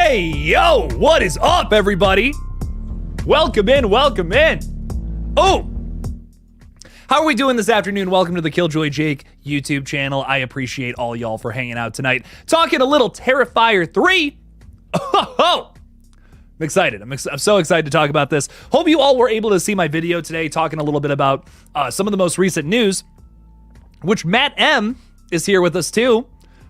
Hey, yo, what is up, everybody? Welcome in, welcome in. Oh, how are we doing this afternoon? Welcome to the Killjoy Jake YouTube channel. I appreciate all y'all for hanging out tonight. Talking a little Terrifier 3. Oh, I'm excited. I'm so excited to talk about this. Hope you all were able to see my video today talking a little bit about some of the most recent news, which Matt M is here with us too,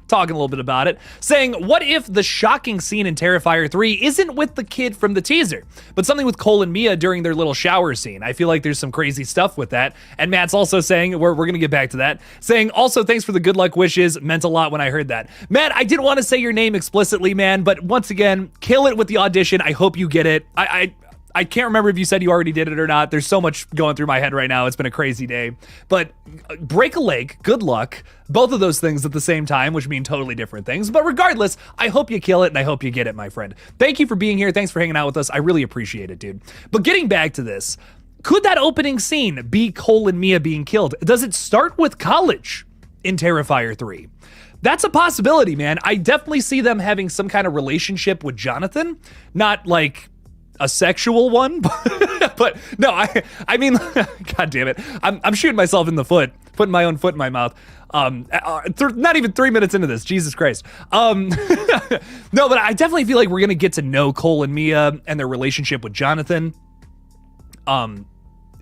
talking a little bit about it, saying, what if the shocking scene in Terrifier 3 isn't with the kid from the teaser, but something with Cole and Mia during their little shower scene? I feel like there's some crazy stuff with that. And Matt's also saying, we're going to get back to that, saying, also, thanks for the good luck wishes. Meant a lot when I heard that. Matt, I didn't want to say your name explicitly, man, but once again, kill it with the audition. I hope you get it. I can't remember if you said you already did it or not. There's so much going through my head right now. It's been a crazy day. But break a leg, good luck. Both of those things at the same time, which mean totally different things. But regardless, I hope you kill it and I hope you get it, my friend. Thank you for being here. Thanks for hanging out with us. I really appreciate it, dude. But getting back to this, could that opening scene be Cole and Mia being killed? Does it start with college in Terrifier 3? That's a possibility, man. I definitely see them having some kind of relationship with Jonathan. Not like a sexual one, but no, I mean, God damn it. I'm shooting myself in the foot, putting my own foot in my mouth. Not even 3 minutes into this, Jesus Christ. No, but I definitely feel like we're gonna get to know Cole and Mia and their relationship with Jonathan.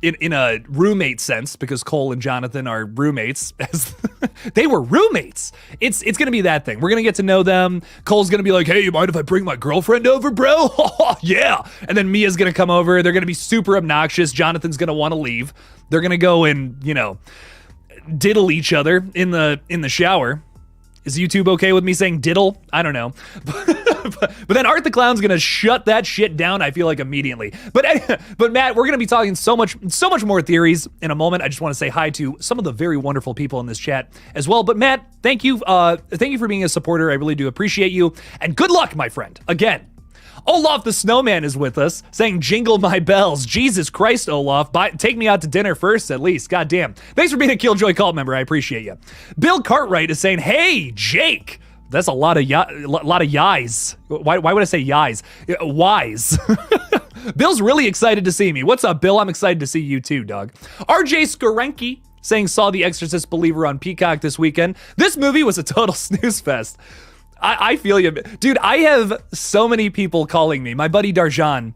In a roommate sense, because Cole and Jonathan are roommates, as they were roommates. It's gonna be that thing. We're gonna get to know them. Cole's gonna be like, hey, you mind if I bring my girlfriend over, bro? Yeah. And then Mia's gonna come over. They're gonna be super obnoxious. Jonathan's gonna want to leave. They're gonna go and, you know, diddle each other in the shower. Is YouTube okay with me saying diddle? I don't know. But then Art the Clown's gonna shut that shit down, I feel like, immediately. But Matt, we're gonna be talking so much more theories in a moment. I just want to say hi to some of the very wonderful people in this chat as well. But Matt, thank you for being a supporter. I really do appreciate you. And good luck, my friend. Again, Olaf the Snowman is with us, saying, jingle my bells. Jesus Christ, Olaf. Take me out to dinner first, at least. God damn. Thanks for being a Killjoy cult member. I appreciate you. Bill Cartwright is saying, hey, Jake. That's a lot of yis. Why would I say yis? Wise. Bill's really excited to see me. What's up, Bill? I'm excited to see you too, dog. RJ Skorenki saying, saw The Exorcist Believer on Peacock this weekend. This movie was a total snooze fest. I feel you. Dude, I have so many people calling me. My buddy Darjan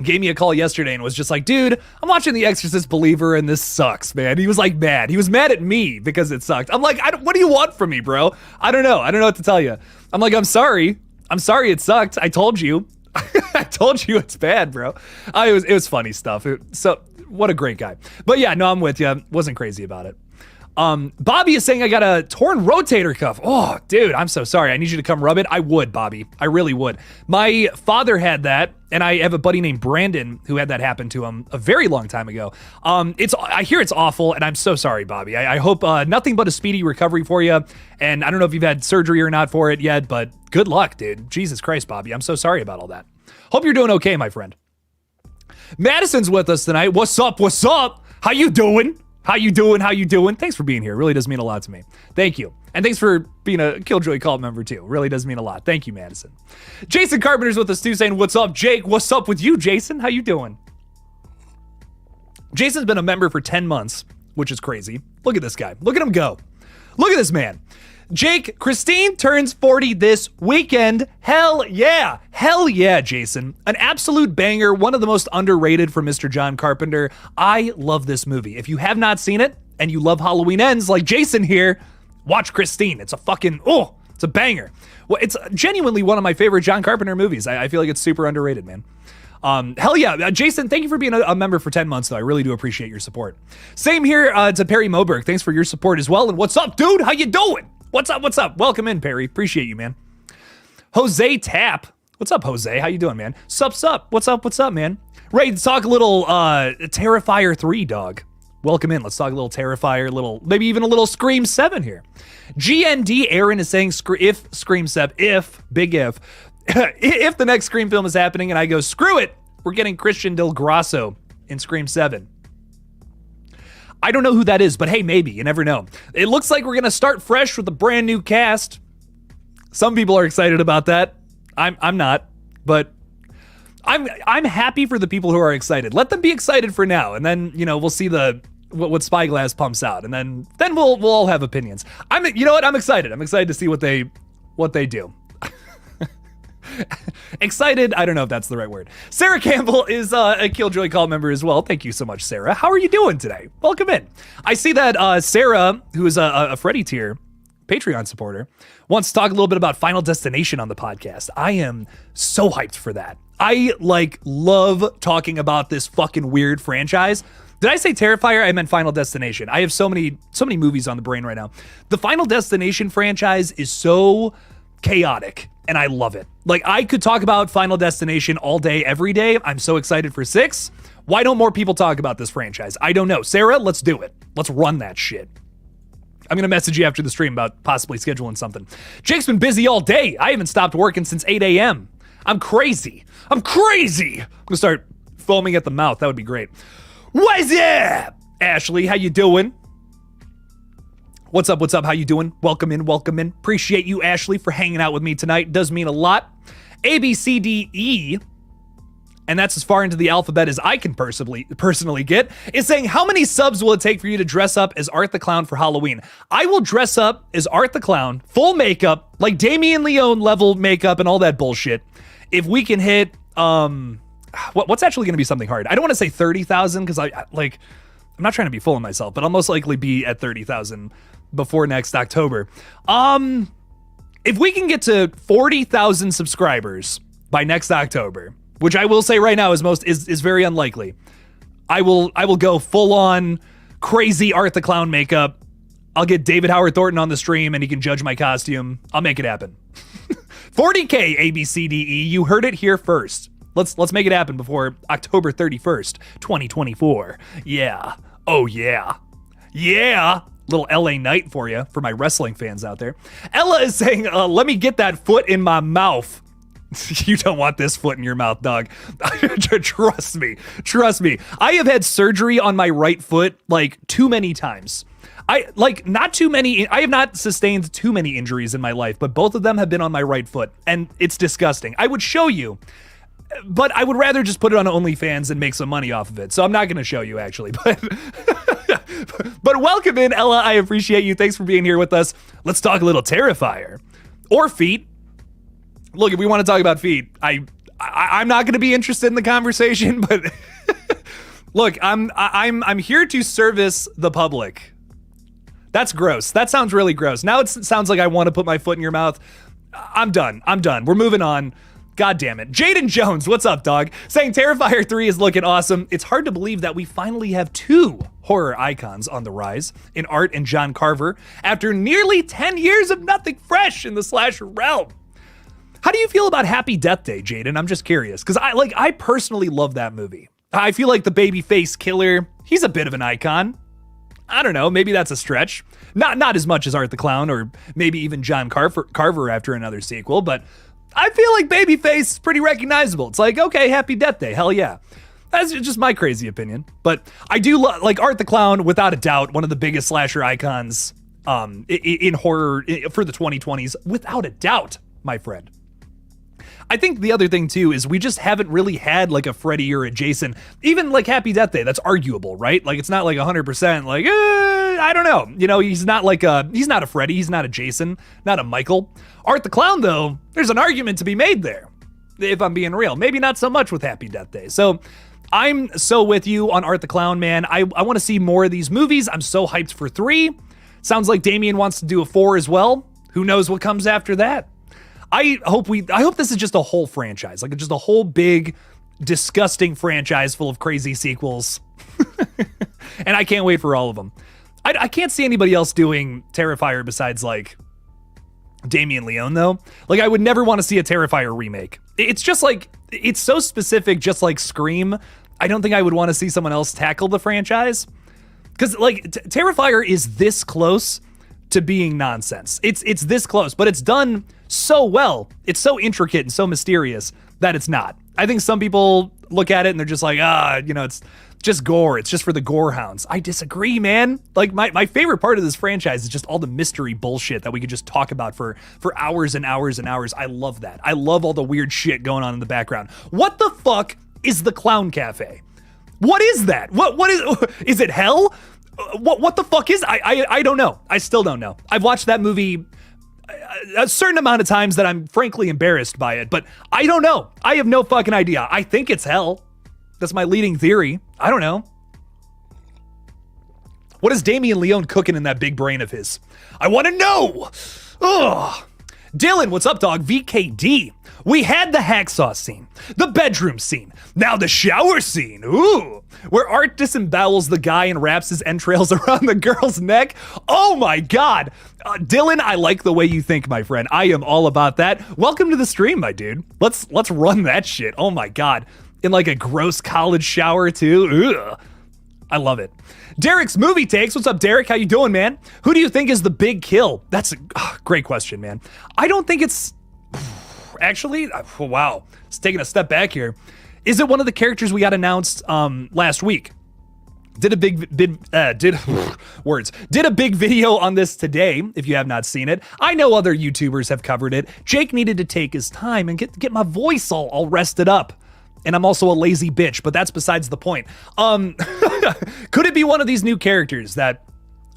gave me a call yesterday and was just like, dude, I'm watching The Exorcist Believer and this sucks, man. He was like mad. He was mad at me because it sucked. I'm like, what do you want from me, bro? I don't know. I don't know what to tell you. I'm like, I'm sorry it sucked. I told you. I told you it's bad, bro. It was funny stuff. So what a great guy. But yeah, no, I'm with you. Wasn't crazy about it. Bobby is saying I got a torn rotator cuff. Oh, dude, I'm so sorry. I need you to come rub it. I would, Bobby. I really would. My father had that, and I have a buddy named Brandon who had that happen to him a very long time ago. I hear it's awful, and I'm so sorry, Bobby. I hope nothing but a speedy recovery for you. And I don't know if you've had surgery or not for it yet, but good luck, dude. Jesus Christ, Bobby. I'm so sorry about all that. Hope you're doing okay, my friend. Madison's with us tonight. What's up? What's up? How you doing? How you doing? How you doing? Thanks for being here. It really does mean a lot to me. Thank you. And thanks for being a Killjoy cult member too. It really does mean a lot. Thank you, Madison. Jason Carpenter's with us too, saying, what's up, Jake? What's up with you, Jason? How you doing? Jason's been a member for 10 months, which is crazy. Look at this guy. Look at him go. Look at this man. Jake, Christine turns 40 this weekend. Hell yeah. Hell yeah, Jason. An absolute banger. One of the most underrated from Mr. John Carpenter. I love this movie. If you have not seen it and you love Halloween Ends like Jason here, watch Christine. It's a fucking, it's a banger. Well, it's genuinely one of my favorite John Carpenter movies. I feel like it's super underrated, man. Hell yeah. Jason, thank you for being a member for 10 months, though. I really do appreciate your support. Same here to Perry Moberg. Thanks for your support as well. And what's up, dude? How you doing? What's up? What's up? Welcome in, Perry. Appreciate you, man. Jose Tapp. What's up, Jose? How you doing, man? Sup? What's up? What's up, man? Ready to talk a little Terrifier 3, dog. Welcome in. Let's talk a little Terrifier, maybe even a little Scream 7 here. GND Aaron is saying if Scream 7, if the next Scream film is happening and I go, screw it, we're getting Christian Del Grosso in Scream 7. I don't know who that is, but hey, maybe. You never know. It looks like we're going to start fresh with a brand new cast. Some people are excited about that. I'm not, but I'm happy for the people who are excited. Let them be excited for now, and then we'll see what Spyglass pumps out, and then we'll all have opinions. I'm excited. I'm excited to see what they do. Excited, I don't know if that's the right word. Sarah Campbell is a Killjoy Call member as well. Thank you so much, Sarah. How are you doing today? Welcome in. I see that Sarah, who is a Freddy tier Patreon supporter, wants to talk a little bit about Final Destination on the podcast. I am so hyped for that. I love talking about this fucking weird franchise. Did I say Terrifier? I meant Final Destination. I have so many movies on the brain right now. The Final Destination franchise is so chaotic, and I love it. I could talk about Final Destination all day, every day. I'm so excited for 6. Why don't more people talk about this franchise? I don't know. Sarah, let's do it. Let's run that shit. I'm going to message you after the stream about possibly scheduling something. Jake's been busy all day. I haven't stopped working since 8 a.m. I'm crazy. I'm going to start foaming at the mouth. That would be great. What's up? Ashley, how you doing? What's up? How you doing? Welcome in. Appreciate you, Ashley, for hanging out with me tonight. Does mean a lot. A, B, C, D, E, and that's as far into the alphabet as I can personally get, is saying, how many subs will it take for you to dress up as Art the Clown for Halloween? I will dress up as Art the Clown, full makeup, like Damien Leone level makeup and all that bullshit. If we can hit, what's actually going to be something hard? I don't want to say 30,000 because I'm not trying to be fooling myself, but I'll most likely be at 30,000 before next October. If we can get to 40,000 subscribers by next October, which I will say right now is very unlikely, I will go full on crazy Art the Clown makeup. I'll get David Howard Thornton on the stream and he can judge my costume. I'll make it happen. 40K ABCDE, you heard it here first. Let's make it happen before October 31st, 2024. Yeah. Oh yeah. Yeah. Little LA night for you, for my wrestling fans out there. Ella is saying, let me get that foot in my mouth. You don't want this foot in your mouth, dog. Trust me. I have had surgery on my right foot too many times. I have not sustained too many injuries in my life, but both of them have been on my right foot, and it's disgusting. I would show you, but I would rather just put it on OnlyFans and make some money off of it. So I'm not going to show you, actually, but welcome in, Ella. I appreciate you. Thanks for being here with us. Let's talk a little Terrifier or feet. Look, if we want to talk about feet, I'm not going to be interested in the conversation, but look, I'm here to service the public. That's gross. That sounds really gross. Now it sounds like I want to put my foot in your mouth. I'm done. We're moving on. God damn it. Jaden Jones, what's up, dog? Saying Terrifier 3 is looking awesome. It's hard to believe that we finally have 2 horror icons on the rise in Art and John Carver after nearly 10 years of nothing fresh in the slasher realm. How do you feel about Happy Death Day, Jaden? I'm just curious, because I personally love that movie. I feel like the babyface killer, he's a bit of an icon. I don't know, maybe that's a stretch. Not as much as Art the Clown or maybe even John Carver after another sequel, but I feel like babyface is pretty recognizable. It's okay, Happy Death Day, hell yeah. That's just my crazy opinion. But I do like Art the Clown, without a doubt, one of the biggest slasher icons in horror for the 2020s, without a doubt, my friend. I think the other thing too is we just haven't really had a Freddy or a Jason, even Happy Death Day. That's arguable, right? It's not 100% I don't know. He's not he's not a Freddy, he's not a Jason, not a Michael. Art the Clown though, there's an argument to be made there, if I'm being real. Maybe not so much with Happy Death Day. So I'm so with you on Art the Clown, man. I want to see more of these movies. I'm so hyped for 3. Sounds like Damien wants to do a 4 as well. Who knows what comes after that? I hope this is just a whole franchise, just a whole big, disgusting franchise full of crazy sequels. And I can't wait for all of them. I can't see anybody else doing Terrifier besides Damien Leone though. I would never want to see a Terrifier remake. It's just it's so specific, just like Scream. I don't think I would want to see someone else tackle the franchise. Because Terrifier is this close to being nonsense. It's this close, but it's done so well. It's so intricate and so mysterious that it's not. I think some people look at it and they're just like, it's just gore. It's just for the gore hounds. I disagree, man. Like my favorite part of this franchise is just all the mystery bullshit that we could just talk about for hours and hours and hours. I love that. I love all the weird shit going on in the background. What the fuck is the Clown Cafe? What is that? What is it hell? What the fuck is, I don't know. I still don't know. I've watched that movie a certain amount of times that I'm frankly embarrassed by it, but I don't know. I have no fucking idea. I think it's hell. That's my leading theory. I don't know. What is Damien Leone cooking in that big brain of his? I want to know. Ugh. Dylan, what's up, dog? VKD. We had the hacksaw scene, the bedroom scene, now the shower scene. Ooh, where Art disembowels the guy and wraps his entrails around the girl's neck. Oh my God. Dylan, I like the way you think, my friend. I am all about that. Welcome to the stream, my dude. Let's run that shit. Oh my God. In like a gross college shower too. Ugh. I love it. Derek's Movie Takes. What's up, Derek? How you doing, man? Who do you think is the big kill? That's a great question, man. I don't think it's... Actually, wow. It's taking a step back here. Is it one of the characters we got announced last week? Did a big video on this today, if you have not seen it. I know other YouTubers have covered it. Jake needed to take his time and get my voice all rested up. And I'm also a lazy bitch, but that's besides the point. Could it be one of these new characters that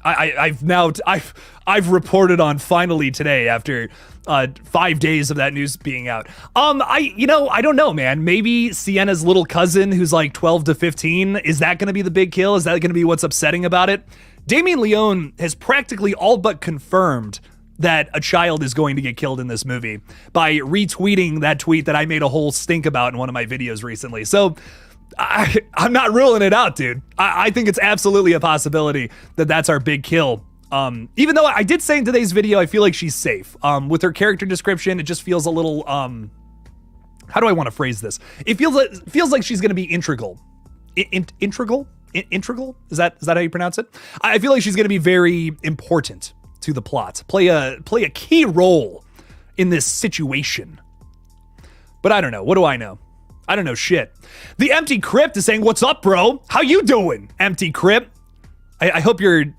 I've reported on finally today after 5 days of that news being out? I don't know, man. Maybe Sienna's little cousin who's like 12 to 15. Is that going to be the big kill? Is that going to be what's upsetting about it? Damien Leone has practically all but confirmed that a child is going to get killed in this movie by retweeting that tweet that I made a whole stink about in one of my videos recently. So I'm not ruling it out, dude. I think it's absolutely a possibility that that's our big kill. Even though I did say in today's video, I feel like she's safe. With her character description, it just feels a little, how do I want to phrase this? It feels like she's going to be integral. Integral? Is that how you pronounce it? I feel like she's going to be very important to the plot, play a key role in this situation. But I don't know. What do I know? I don't know shit. The Empty Crypt is saying, what's up, bro? How you doing, Empty Crypt? I hope you're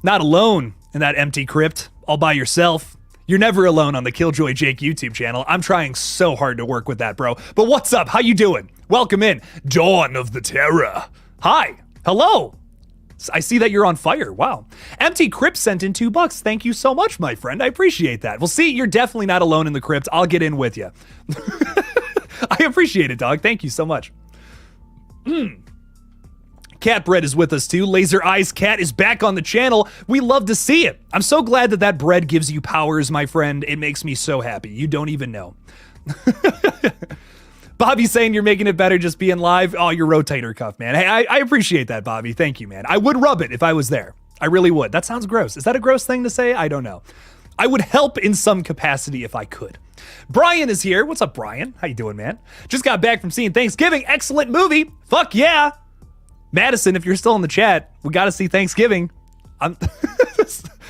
not alone in that empty crypt all by yourself. You're never alone on the Killjoy Jake YouTube channel. I'm trying so hard to work with that, bro. But what's up? How you doing? Welcome in. Dawn of the Terror. Hi. Hello. I see that you're on fire. Wow. Empty Crypt sent in $2. Thank you so much, my friend. I appreciate that. Well, see, you're definitely not alone in the crypt. I'll get in with you. I appreciate it, dog. Thank you so much. Cat Bread is with us too. Laser Eyes Cat is back on the channel. We love to see it. I'm so glad that bread gives you powers, my friend. It makes me so happy. You don't even know. Bobby's saying you're making it better just being live. Oh, your rotator cuff, man. Hey, I appreciate that, Bobby. Thank you, man. I would rub it if I was there. I really would. That sounds gross. Is that a gross thing to say? I don't know. I would help in some capacity if I could. Brian is here. What's up, Brian? How you doing, man? Just got back from seeing Thanksgiving. Excellent movie. Fuck yeah. Madison, if you're still in the chat, we got to see Thanksgiving.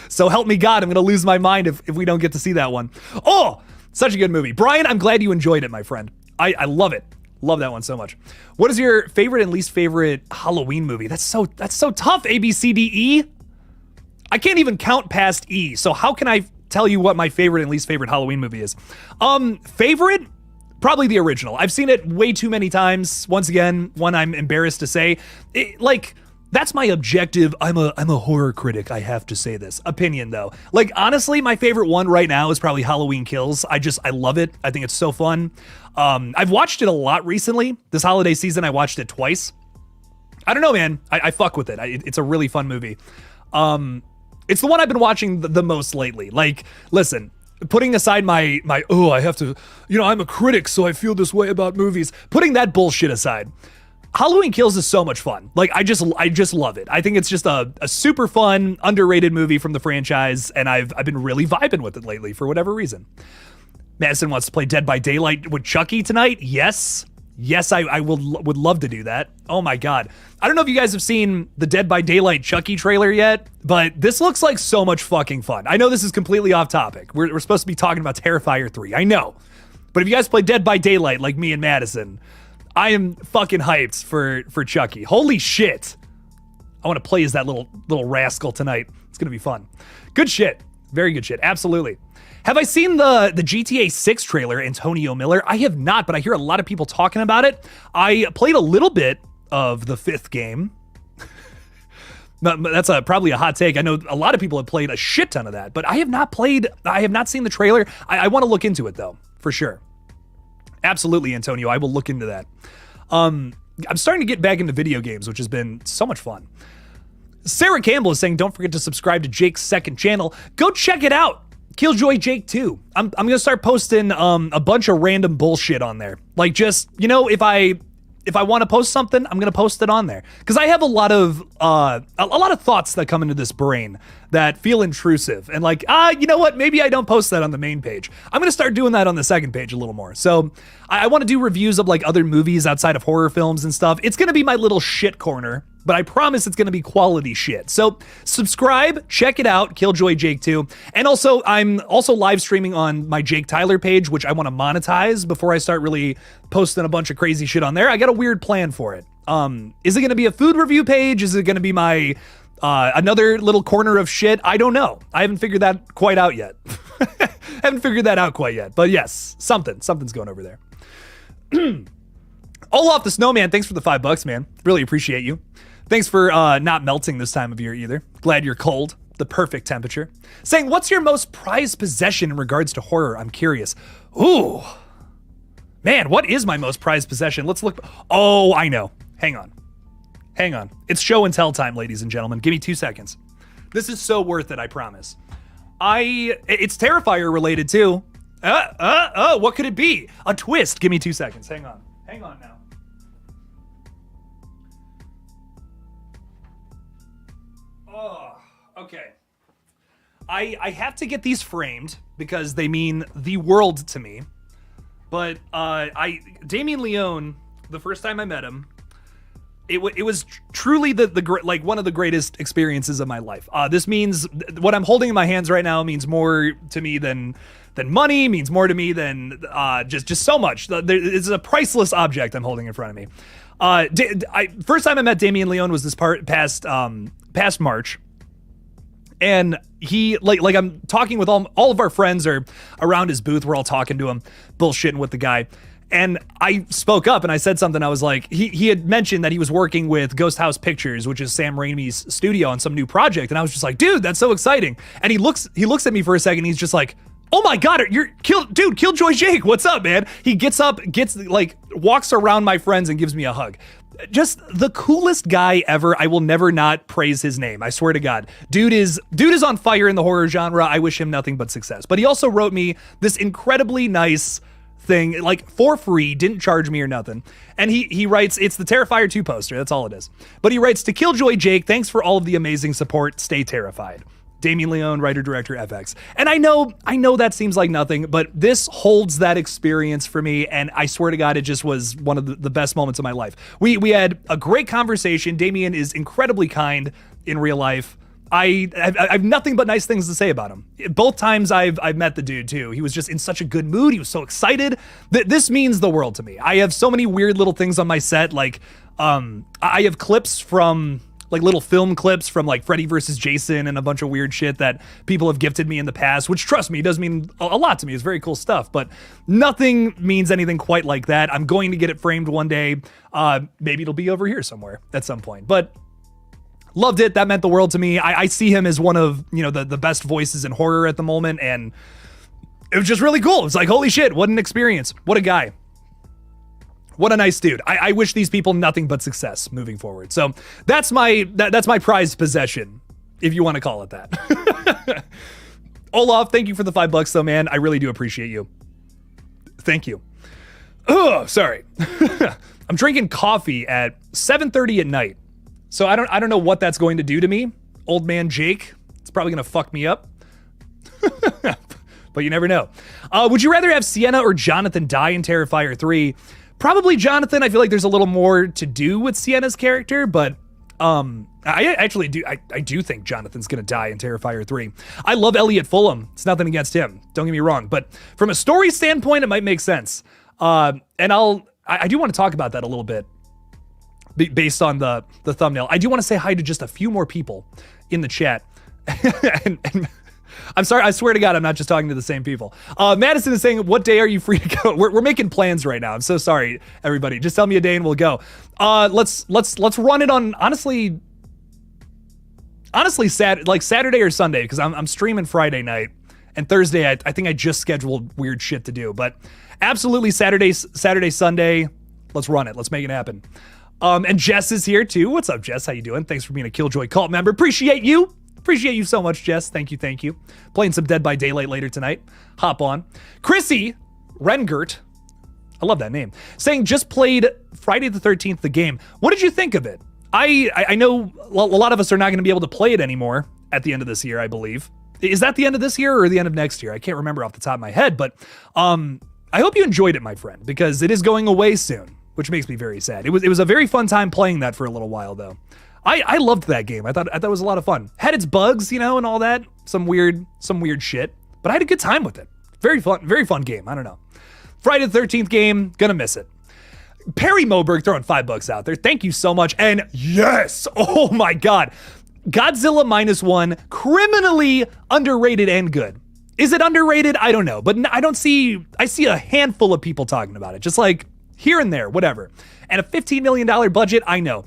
So help me God, I'm going to lose my mind if we don't get to see that one. Oh, such a good movie. Brian, I'm glad you enjoyed it, my friend. I love it. Love that one so much. What is your favorite and least favorite Halloween movie? That's so tough, A, B, C, D, E. I can't even count past E, so how can I tell you what my favorite and least favorite Halloween movie is? Favorite? Probably the original. I've seen it way too many times. Once again, one I'm embarrassed to say. That's my objective. I'm a horror critic. I have to say this. Opinion though. Like honestly, my favorite one right now is probably Halloween Kills. I love it. I think it's so fun. I've watched it a lot recently. This holiday season, I watched it twice. I don't know, man. I fuck with it. It's a really fun movie. It's the one I've been watching the most lately. Like, listen, putting aside my I have to, I'm a critic, so I feel this way about movies. Putting that bullshit aside, Halloween Kills is so much fun. Like, I just love it. I think it's just a super fun, underrated movie from the franchise, and I've been really vibing with it lately for whatever reason. Madison wants to play Dead by Daylight with Chucky tonight. Yes, I would love to do that. Oh my God. I don't know if you guys have seen the Dead by Daylight Chucky trailer yet, but this looks like so much fucking fun. I know this is completely off topic. We're supposed to be talking about Terrifier 3. I know. But if you guys play Dead by Daylight like me and Madison, I am fucking hyped for Chucky. Holy shit. I want to play as that little rascal tonight. It's going to be fun. Good shit. Very good shit. Absolutely. Have I seen the GTA 6 trailer, Antonio Miller? I have not, but I hear a lot of people talking about it. I played a little bit of the 5th game. That's probably a hot take. I know a lot of people have played a shit ton of that, but I have not seen the trailer. I want to look into it though, for sure. Absolutely, Antonio. I will look into that. I'm starting to get back into video games, which has been so much fun. Sarah Campbell is saying, don't forget to subscribe to Jake's second channel. Go check it out. Killjoy Jake 2. I'm going to start posting a bunch of random bullshit on there. Like just, you know, if I want to post something, I'm going to post it on there. Because I have a lot of thoughts that come into this brain that feel intrusive. And like, you know what? Maybe I don't post that on the main page. I'm going to start doing that on the second page a little more. So I want to do reviews of like other movies outside of horror films and stuff. It's going to be my little shit corner, but I promise it's going to be quality shit. So subscribe, check it out, Killjoy Jake 2. And also, I'm also live streaming on my Jake Tyler page, which I want to monetize before I start really posting a bunch of crazy shit on there. I got a weird plan for it. Is it going to be a food review page? Is it going to be my another little corner of shit? I don't know. I haven't figured that quite out yet. Haven't figured that out quite yet. But yes, something's going over there. Olaf the Snowman, thanks for the $5, man. Really appreciate you. Thanks for not melting this time of year either. Glad you're cold. The perfect temperature. Saying, what's your most prized possession in regards to horror? I'm curious. Ooh. Man, what is my most prized possession? Let's look. Oh, I know. Hang on. It's show and tell time, ladies and gentlemen. Give me 2 seconds. This is so worth it, I promise. It's Terrifier related too. What could it be? A twist. Give me 2 seconds. Hang on now. Oh, okay. I have to get these framed because they mean the world to me. But Damien Leone, the first time I met him, it was truly the one of the greatest experiences of my life. This means what I'm holding in my hands right now means more to me than money, means more to me than just so much. It's a priceless object I'm holding in front of me. First time I met Damien Leone was this past March. And he like I'm talking with all of our friends are around his booth. We're all talking to him, bullshitting with the guy. And I spoke up and I said something. I was like, he had mentioned that he was working with Ghost House Pictures, which is Sam Raimi's studio, on some new project. And I was just like, dude, that's so exciting. And he looks at me for a second. He's just like, oh my God, Killjoy Jake, what's up, man? He gets up, walks around my friends and gives me a hug. Just the coolest guy ever. I will never not praise his name. I swear to God. Dude is on fire in the horror genre. I wish him nothing but success. But he also wrote me this incredibly nice thing, like for free, didn't charge me or nothing. And he writes, it's the Terrifier 2 poster. That's all it is. But he writes, to Killjoy Jake, thanks for all of the amazing support. Stay terrified. Damien Leone, writer, director, FX. And I know that seems like nothing, but this holds that experience for me. And I swear to God, it just was one of the best moments of my life. We had a great conversation. Damien is incredibly kind in real life. I have nothing but nice things to say about him. Both times I've met the dude too. He was just in such a good mood. He was so excited. This means the world to me. I have so many weird little things on my set. Like, I have clips from, like little film clips from like Freddy versus Jason and a bunch of weird shit that people have gifted me in the past, which, trust me, does mean a lot to me. It's very cool stuff, but nothing means anything quite like that. I'm going to get it framed one day. Maybe it'll be over here somewhere at some point, but loved it. That meant the world to me. I see him as one of, the best voices in horror at the moment, and it was just really cool. It was like, holy shit, what an experience. What a guy. What a nice dude. I wish these people nothing but success moving forward. So that's my prized possession, if you want to call it that. Olaf, thank you for the $5 though, man. I really do appreciate you. Thank you. Oh, sorry. I'm drinking coffee at 7:30 at night. So I don't know what that's going to do to me. Old man Jake, it's probably going to fuck me up. But you never know. Would you rather have Sienna or Jonathan die in Terrifier 3? Probably Jonathan. I feel like there's a little more to do with Sienna's character, but I actually do. I do think Jonathan's gonna die in Terrifier 3. I love Elliot Fulham. It's nothing against him. Don't get me wrong, but from a story standpoint, it might make sense. And I do want to talk about that a little bit based on the thumbnail. I do want to say hi to just a few more people in the chat. and I'm sorry, I swear to God, I'm not just talking to the same people. Madison is saying, what day are you free to go? We're making plans right now. I'm so sorry, everybody. Just tell me a day and we'll go. Let's run it on, honestly, Saturday or Sunday, because I'm streaming Friday night. And Thursday, I think I just scheduled weird shit to do. But absolutely Saturday, Sunday, let's run it. Let's make it happen. And Jess is here too. What's up, Jess? How you doing? Thanks for being a Killjoy cult member. Appreciate you. Appreciate you so much, Jess. Thank you. Playing some Dead by Daylight later tonight. Hop on. Chrissy Rengert, I love that name, saying just played Friday the 13th, the game. What did you think of it? I know a lot of us are not going to be able to play it anymore at the end of this year, I believe. Is that the end of this year or the end of next year? I can't remember off the top of my head, but I hope you enjoyed it, my friend, because it is going away soon, which makes me very sad. It was a very fun time playing that for a little while, though. I loved that game. I thought it was a lot of fun. Had its bugs, and all that, some weird shit, but I had a good time with it. Very fun game. I don't know. Friday the 13th game, gonna miss it. Perry Moberg throwing $5 out there. Thank you so much. And yes, oh my God. Godzilla -1, criminally underrated and good. Is it underrated? I don't know, but I see a handful of people talking about it, just like here and there, whatever. And a $15 million budget, I know.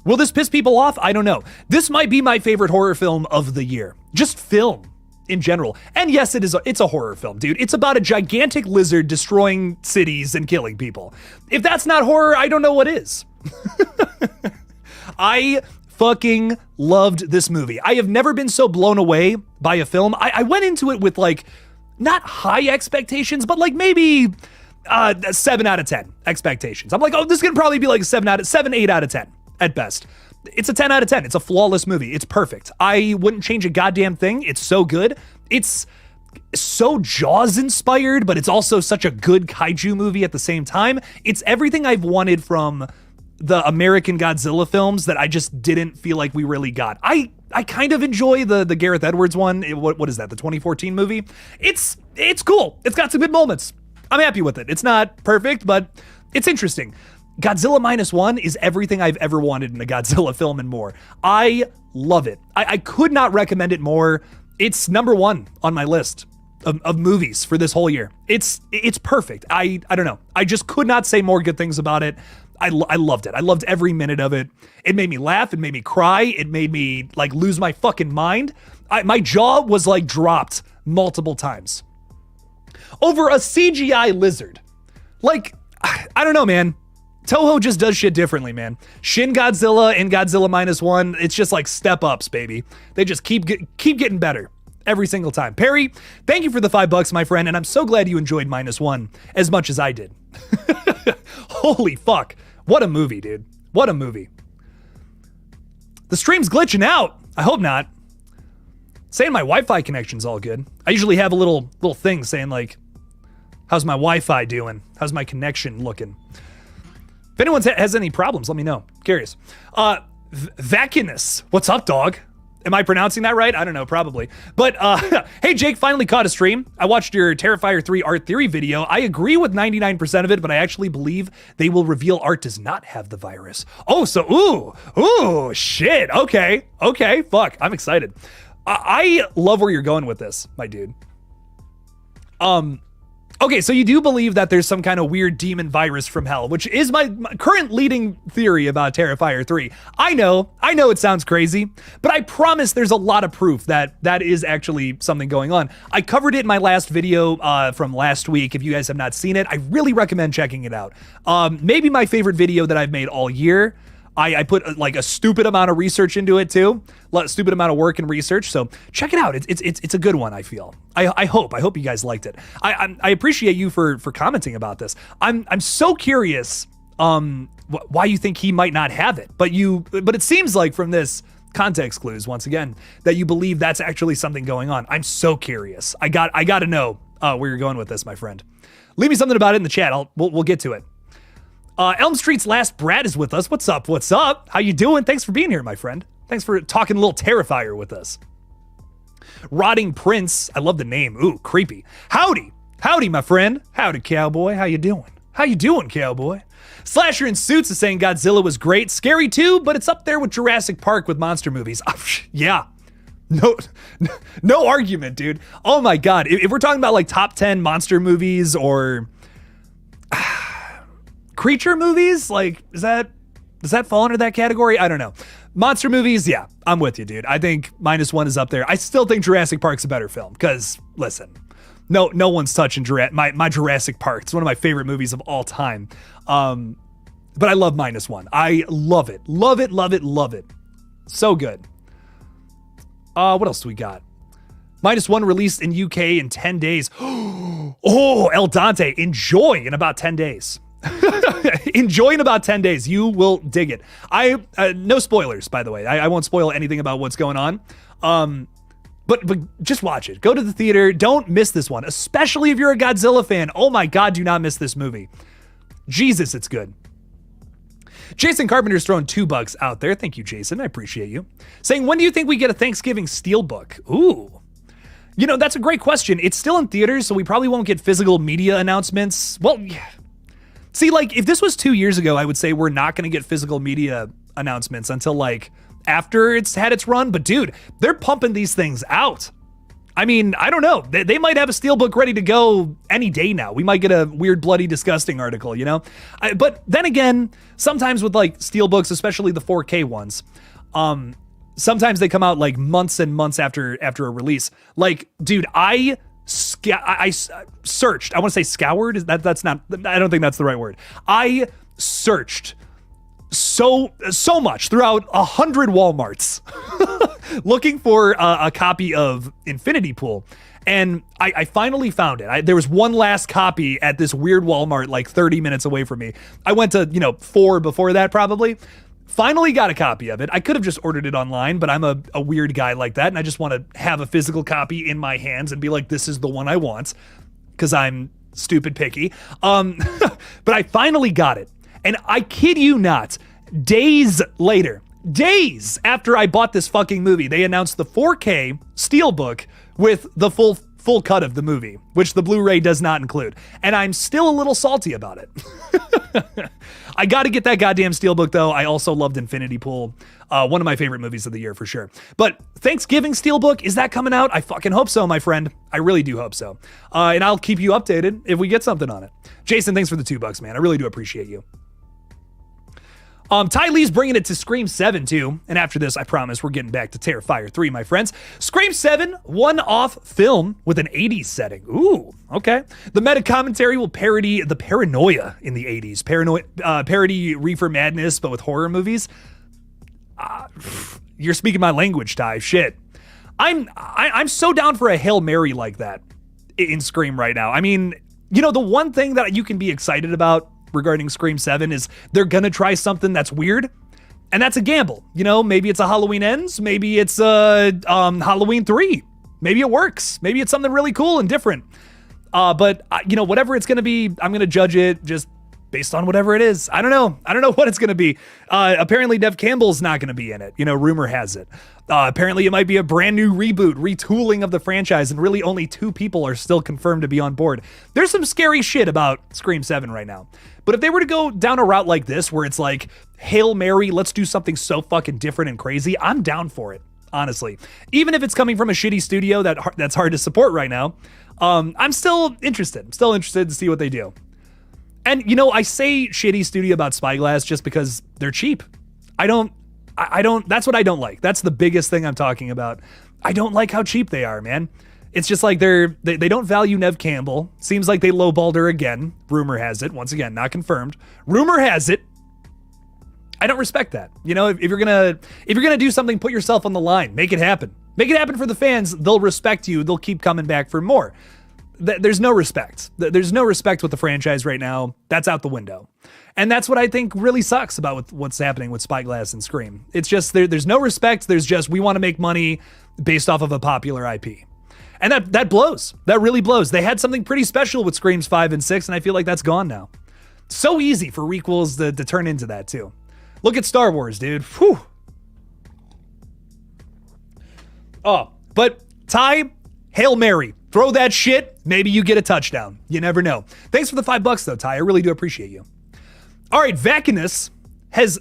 Will this piss people off? I don't know. This might be my favorite horror film of the year. Just film in general. And yes, it's a horror film, dude. It's about a gigantic lizard destroying cities and killing people. If that's not horror, I don't know what is. I fucking loved this movie. I have never been so blown away by a film. I went into it with not high expectations, but maybe 7 out of 10 expectations. I'm like, oh, this is gonna probably be like 8 out of 10 at best. It's a 10 out of 10. It's a flawless movie. It's perfect. I wouldn't change a goddamn thing. It's so good. It's so Jaws inspired, but it's also such a good kaiju movie at the same time. It's everything I've wanted from the American Godzilla films that I just didn't feel like we really got. I kind of enjoy the Gareth Edwards one. What is that? The 2014 movie? It's cool. It's got some good moments. I'm happy with it. It's not perfect, but it's interesting. Godzilla -1 is everything I've ever wanted in a Godzilla film and more. I love it. I could not recommend it more. It's number 1 on my list of movies for this whole year. It's perfect. I don't know. I just could not say more good things about it. I loved it. I loved every minute of it. It made me laugh. It made me cry. It made me lose my fucking mind. My jaw was dropped multiple times over a CGI lizard. I don't know, man. Toho just does shit differently, man. Shin Godzilla and Godzilla -1, it's just step ups, baby. They just keep getting better every single time. Perry, thank you for the $5, my friend, and I'm so glad you enjoyed -1 as much as I did. Holy fuck. What a movie, dude. What a movie. The stream's glitching out. I hope not. Saying my Wi-Fi connection's all good. I usually have a little thing saying how's my Wi-Fi doing? How's my connection looking? If anyone has any problems, let me know. Curious. Vacinus. What's up, dog? Am I pronouncing that right? I don't know, probably. But hey, Jake, finally caught a stream. I watched your Terrifier 3 art theory video. I agree with 99% of it, but I actually believe they will reveal Art does not have the virus. Oh, so, ooh, shit. Okay, fuck, I'm excited. I love where you're going with this, my dude. Okay, so you do believe that there's some kind of weird demon virus from hell, which is my current leading theory about Terrifier 3. I know it sounds crazy, but I promise there's a lot of proof that is actually something going on. I covered it in my last video from last week. If you guys have not seen it, I really recommend checking it out. Maybe my favorite video that I've made all year. I put a stupid amount of research into it too, stupid amount of work and research. So check it out. It's a good one. I feel. I hope you guys liked it. I appreciate you for commenting about this. I'm so curious why you think he might not have it, but it seems like from this context clues once again that you believe that's actually something going on. I'm so curious. I got to know where you're going with this, my friend. Leave me something about it in the chat. We'll get to it. Elm Street's Last Brad is with us. What's up? How you doing? Thanks for being here, my friend. Thanks for talking a little Terrifier with us. Rotting Prince. I love the name. Ooh, creepy. Howdy. Howdy, my friend. Howdy, cowboy. How you doing? How you doing, cowboy? Slasher in Suits is saying Godzilla was great. Scary too, but it's up there with Jurassic Park with monster movies. Yeah. No argument, dude. Oh my God. If we're talking about like top 10 monster movies or creature movies, like, does that fall under that category? I don't know. Monster movies, yeah, I'm with you, dude. I think -1 is up there. I still think Jurassic Park's a better film because, listen, no one's touching my Jurassic Park. It's one of my favorite movies of all time. But I love -1. I love it. Love it, love it, love it. So good. What else do we got? -1 released in UK in 10 days. Oh, El Dante, enjoy in about 10 days. Enjoy in about 10 days. You will dig it. No spoilers, by the way. I won't spoil anything about what's going on. But just watch it. Go to the theater. Don't miss this one, especially if you're a Godzilla fan. Oh my God, do not miss this movie. Jesus, it's good. Jason Carpenter's throwing $2 out there. Thank you, Jason. I appreciate you. Saying, when do you think we get a Thanksgiving Steelbook? Ooh. You know, that's a great question. It's still in theaters, so we probably won't get physical media announcements. Well, yeah. See, like, if this was 2 years ago, I would say we're not going to get physical media announcements until, like, after it's had its run. But, dude, they're pumping these things out. I mean, I don't know. They might have a Steelbook ready to go any day now. We might get a Weird, Bloody, Disgusting article, you know? But then again, sometimes with, like, Steelbooks, especially the 4K ones, sometimes they come out, like, months and months after a release. Like, dude, I searched. I want to say scoured. That's not. I don't think that's the right word. I searched so much throughout 100 Walmarts looking for a copy of Infinity Pool, and I finally found it. There was one last copy at this weird Walmart like 30 minutes away from me. I went to 4 before that probably. Finally got a copy of it. I could have just ordered it online, but I'm a weird guy like that, and I just want to have a physical copy in my hands and be like, this is the one I want, because I'm stupid picky. But I finally got it, and I kid you not, days after I bought this fucking movie, they announced the 4K Steelbook with the full cut of the movie, which the Blu-ray does not include, and I'm still a little salty about it. I got to get that goddamn Steelbook, though. I also loved Infinity Pool. One of my favorite movies of the year, for sure. But Thanksgiving Steelbook, is that coming out? I fucking hope so, my friend. I really do hope so. And I'll keep you updated if we get something on it. Jason, thanks for the $2, man. I really do appreciate you. Ty Lee's bringing it to Scream 7, too. And after this, I promise we're getting back to Terrifier 3, my friends. Scream 7, one-off film with an 80s setting. Ooh, okay. The meta commentary will parody the paranoia in the 80s. Parody Reefer Madness, but with horror movies. You're speaking my language, Ty. Shit. I'm so down for a Hail Mary like that in Scream right now. I mean, the one thing that you can be excited about regarding Scream 7 is they're gonna try something that's weird, and that's a gamble. Maybe it's a Halloween Ends, maybe it's a Halloween 3, maybe it works, maybe it's something really cool and different. But whatever it's gonna be, I'm gonna judge it just based on whatever it is. I don't know what it's gonna be. Apparently Nev Campbell's not gonna be in it. Rumor has it. Apparently it might be a brand new reboot, retooling of the franchise, and really only 2 people are still confirmed to be on board. There's some scary shit about Scream 7 right now. But if they were to go down a route like this, where it's like, Hail Mary, let's do something so fucking different and crazy, I'm down for it, honestly. Even if it's coming from a shitty studio that's hard to support right now, I'm still interested. I'm still interested to see what they do. And, I say shitty studio about Spyglass just because they're cheap. I don't, that's what I don't like. That's the biggest thing I'm talking about. I don't like how cheap they are, man. It's just like they don't value Nev Campbell. Seems like they lowballed her again. Rumor has it. Once again, not confirmed. Rumor has it. I don't respect that. If you're gonna do something, put yourself on the line. Make it happen. Make it happen for the fans. They'll respect you. They'll keep coming back for more. There's no respect. There's no respect with the franchise right now. That's out the window. And that's what I think really sucks about what's happening with Spyglass and Scream. It's just there's no respect. There's just, we want to make money based off of a popular IP. And that blows. That really blows. They had something pretty special with Screams 5 and 6, and I feel like that's gone now. So easy for requels to turn into that, too. Look at Star Wars, dude. Whew. Oh, but Ty, Hail Mary. Throw that shit, maybe you get a touchdown. You never know. Thanks for the $5 though, Ty. I really do appreciate you. All right, Vacanus has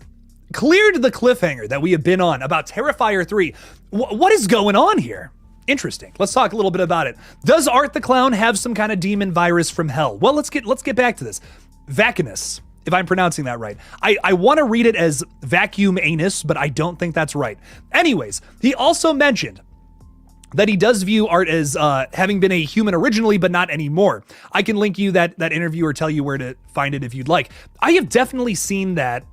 cleared the cliffhanger that we have been on about Terrifier 3. What is going on here? Interesting. Let's talk a little bit about it. Does Art the Clown have some kind of demon virus from hell? Well, let's get back to this. Vacanus, if I'm pronouncing that right. I want to read it as vacuum anus, but I don't think that's right. Anyways, he also mentioned that he does view Art as having been a human originally, but not anymore. I can link you that interview or tell you where to find it if you'd like. I have definitely seen that.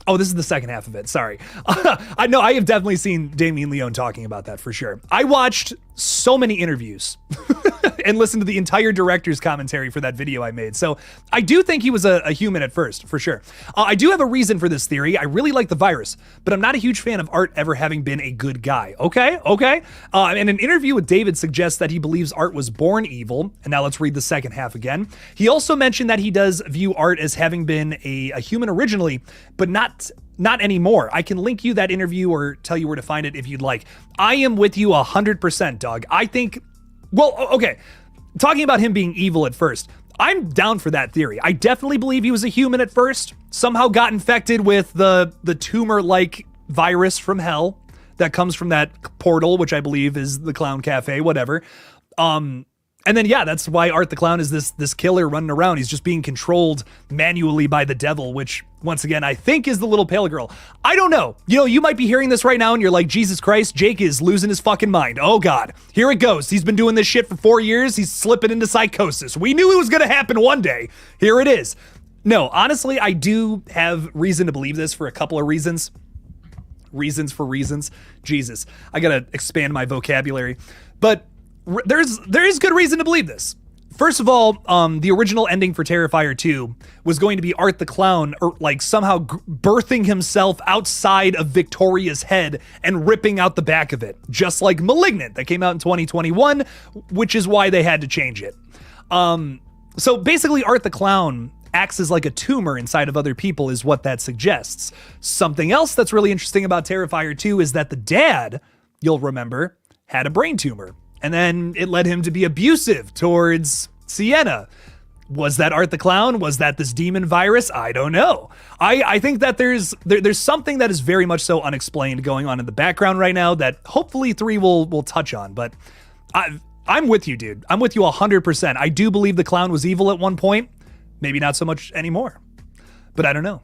Oh, this is the second half of it. Sorry. I know I have definitely seen Damien Leone talking about that for sure. I watched so many interviews and listened to the entire director's commentary for that video I made. So I do think he was a human at first, for sure. I do have a reason for this theory. I really like the virus, but I'm not a huge fan of Art ever having been a good guy. Okay. And an interview with David suggests that he believes Art was born evil. And now let's read the second half again. He also mentioned that he does view Art as having been a human originally, but not anymore. I can link you that interview or tell you where to find it if you'd like. I am with you 100%, dog. I think, well, okay, talking about him being evil at first, I'm down for that theory. I definitely believe he was a human at first, somehow got infected with the tumor-like virus from hell that comes from that portal, which I believe is the Clown Cafe, whatever. And then, yeah, that's why Art the Clown is this killer running around. He's just being controlled manually by the devil, which, once again, I think is the little pale girl. I don't know. You know, you might be hearing this right now and you're like, Jesus Christ, Jake is losing his fucking mind. Oh, God. Here it goes. He's been doing this shit for 4 years. He's slipping into psychosis. We knew it was going to happen one day. Here it is. No, honestly, I do have reason to believe this for a couple of reasons. Reasons for reasons. Jesus. I got to expand my vocabulary. But there is good reason to believe this. First of all, the original ending for Terrifier 2 was going to be Art the Clown, or like somehow birthing himself outside of Victoria's head and ripping out the back of it, just like Malignant that came out in 2021, which is why they had to change it. So basically, Art the Clown acts as like a tumor inside of other people is what that suggests. Something else that's really interesting about Terrifier 2 is that the dad, you'll remember, had a brain tumor. And then it led him to be abusive towards Sienna. Was that Art the Clown? Was that this demon virus? I don't know. I think that there's something that is very much so unexplained going on in the background right now that hopefully 3 will touch on. But I'm with you, dude. I'm with you 100%. I do believe the clown was evil at one point. Maybe not so much anymore. But I don't know.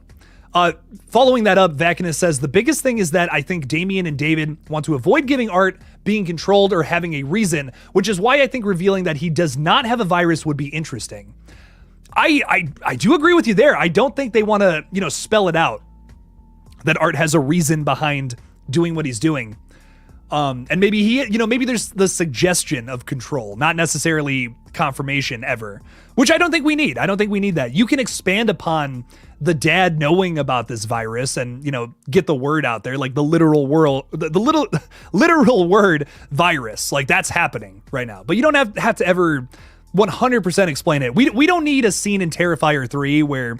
Following that up, Vacanus says, the biggest thing is that I think Damien and David want to avoid giving Art being controlled or having a reason, which is why I think revealing that he does not have a virus would be interesting. I do agree with you there. I don't think they want to, spell it out that Art has a reason behind doing what he's doing. And maybe maybe there's the suggestion of control, not necessarily confirmation ever, which I don't think we need. I don't think we need that. You can expand upon the dad knowing about this virus and, get the word out there, like the literal word virus, like that's happening right now. But you don't have to ever 100% explain it. We don't need a scene in Terrifier 3 where,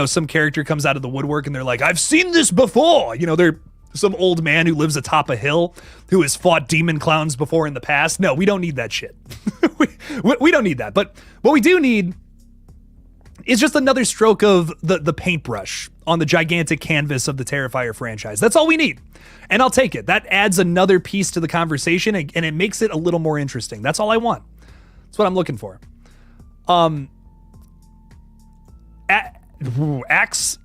some character comes out of the woodwork and they're like, I've seen this before. They're some old man who lives atop a hill who has fought demon clowns before in the past. No, we don't need that shit. we don't need that. But what we do need is just another stroke of the paintbrush on the gigantic canvas of the Terrifier franchise. That's all we need. And I'll take it. That adds another piece to the conversation and it makes it a little more interesting. That's all I want. That's what I'm looking for.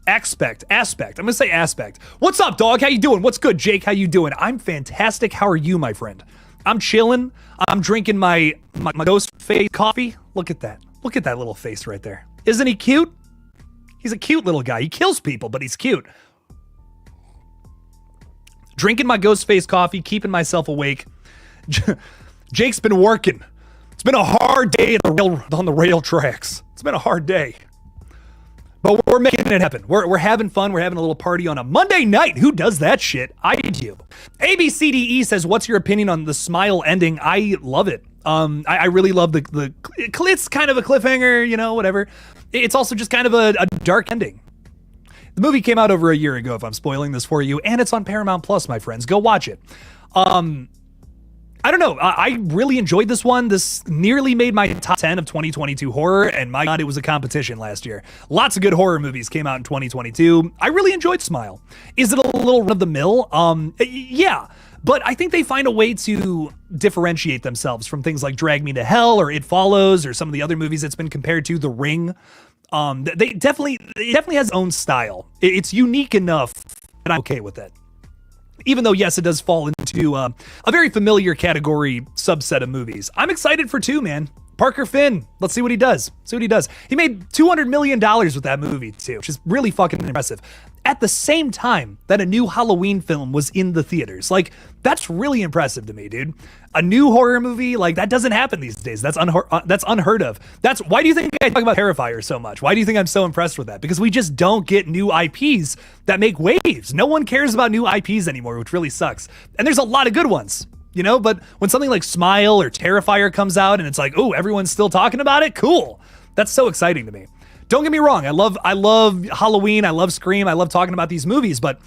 Aspect. I'm gonna say aspect. What's up, dog? How you doing? What's good, Jake? How you doing? I'm fantastic. How are you, my friend? I'm chilling. I'm drinking my ghost face coffee. Look at that. Look at that little face right there. Isn't he cute? He's a cute little guy. He kills people, but he's cute. Drinking my ghost face coffee, keeping myself awake. Jake's been working. It's been a hard day on the rail tracks. It's been a hard day. But we're making it happen. We're having fun. We're having a little party on a Monday night. Who does that shit? I do. ABCDE says, what's your opinion on the smile ending? I love it. I really love it's kind of a cliffhanger, whatever. It's also just kind of a dark ending. The movie came out over a year ago, if I'm spoiling this for you, and it's on Paramount Plus, my friends. Go watch it. I don't know. I really enjoyed this one. This nearly made my top 10 of 2022 horror, and my God, it was a competition last year. Lots of good horror movies came out in 2022. I really enjoyed Smile. Is it a little run of the mill? Yeah, but I think they find a way to differentiate themselves from things like Drag Me to Hell or It Follows or some of the other movies it's been compared to, The Ring. It definitely has its own style. It's unique enough that I'm okay with it. Even though, yes, it does fall into a very familiar category subset of movies. I'm excited for 2, man. Parker Finn. Let's see what he does. He made $200 million with that movie, too, which is really fucking impressive. At the same time that a new Halloween film was in the theaters. Like, that's really impressive to me, dude. A new horror movie, like, that doesn't happen these days. That's unheard of. Why do you think I talk about Terrifier so much? Why do you think I'm so impressed with that? Because we just don't get new IPs that make waves. No one cares about new IPs anymore, which really sucks. And there's a lot of good ones, you know? But when something like Smile or Terrifier comes out and it's like, oh, everyone's still talking about it? Cool. That's so exciting to me. Don't get me wrong. I love Halloween. I love Scream. I love talking about these movies, but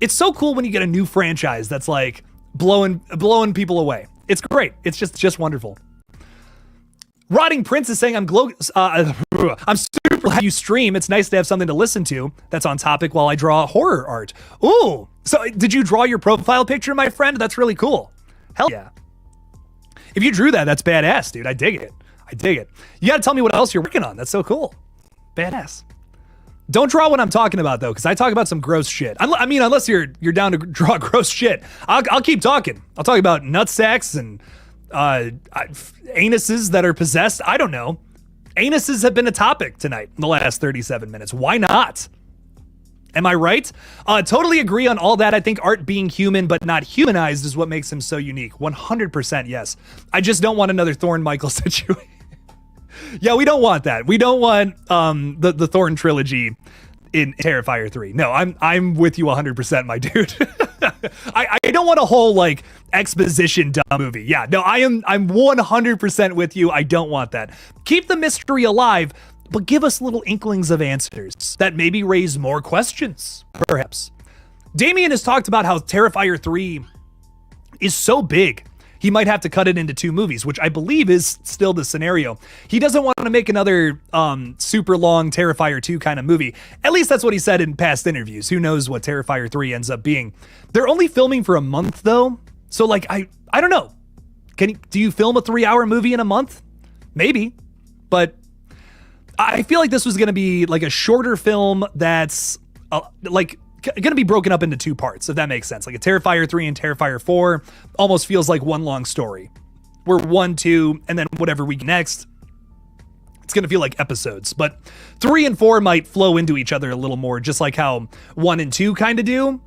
it's so cool when you get a new franchise that's like blowing people away. It's great. It's just wonderful. Rotting Prince is saying, I'm super glad you stream. It's nice to have something to listen to that's on topic while I draw horror art. Ooh, so did you draw your profile picture, my friend? That's really cool. Hell yeah. If you drew that, that's badass, dude. I dig it. You gotta tell me what else you're working on. That's so cool. Badass. Don't draw what I'm talking about though, because I talk about some gross shit. I mean, unless you're down to draw gross shit, I'll keep talking. I'll talk about nutsacks and anuses that are possessed. I don't know. Anuses have been a topic tonight in the last 37 minutes. Why not? Am I right? Totally agree on all that. I think art being human but not humanized is what makes him so unique. 100% yes. I just don't want another Thorn Michael situation. Yeah, we don't want that. We don't want the Thorn trilogy in Terrifier 3. No, I'm with you 100%, my dude. I don't want a whole like exposition dumb movie. Yeah, no, I'm 100% with you. I don't want that. Keep the mystery alive, but give us little inklings of answers that maybe raise more questions, perhaps. Damien has talked about how Terrifier 3 is so big he might have to cut it into 2 movies, which I believe is still the scenario. He doesn't want to make another super long Terrifier 2 kind of movie. At least that's what he said in past interviews. Who knows what Terrifier 3 ends up being. They're only filming for a month though. So like, I don't know. Do you film a 3-hour movie in a month? Maybe. But I feel like this was going to be like a shorter film that's like going to be broken up into 2 parts, if that makes sense. Like a Terrifier 3 and Terrifier 4 almost feels like one long story. We're 1, 2, and then whatever we get next, it's going to feel like episodes. But 3 and 4 might flow into each other a little more, just like how 1 and 2 kind of do.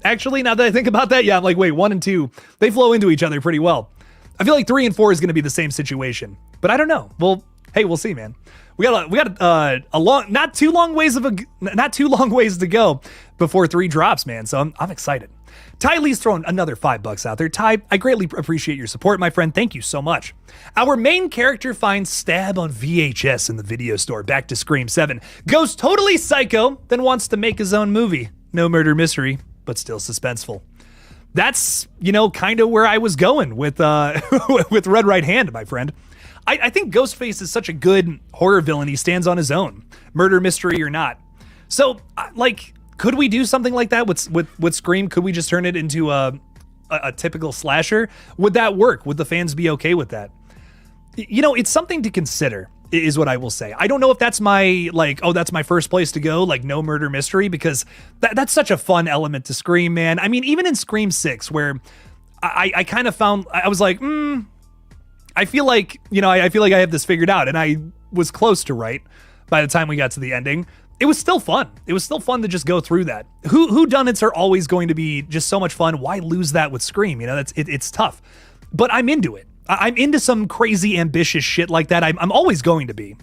Actually, now that I think about that, yeah, I'm like, wait, 1 and 2, they flow into each other pretty well. I feel like 3 and 4 is going to be the same situation, but I don't know. Well, hey, we'll see, man. We got a long, not too long ways to go before 3 drops, man. So I'm excited. Ty Lee's throwing another $5 out there. Ty, I greatly appreciate your support, my friend. Thank you so much. Our main character finds Stab on VHS in the video store. Back to Scream 7. Goes totally psycho, then wants to make his own movie. No murder mystery, but still suspenseful. That's, kind of where I was going with with Red Right Hand, my friend. I think Ghostface is such a good horror villain. He stands on his own, murder mystery or not. So, could we do something like that with Scream? Could we just turn it into a typical slasher? Would that work? Would the fans be okay with that? It's something to consider, is what I will say. I don't know if that's my, that's my first place to go, like no murder mystery, because that's such a fun element to Scream, man. I mean, even in Scream 6, where I kind of found, I was like, I feel like I have this figured out, and I was close to right by the time we got to the ending. It was still fun. It was still fun to just go through that. Whodunits are always going to be just so much fun. Why lose that with Scream? It's tough, but I'm into it. I'm into some crazy ambitious shit like that. I'm always going to be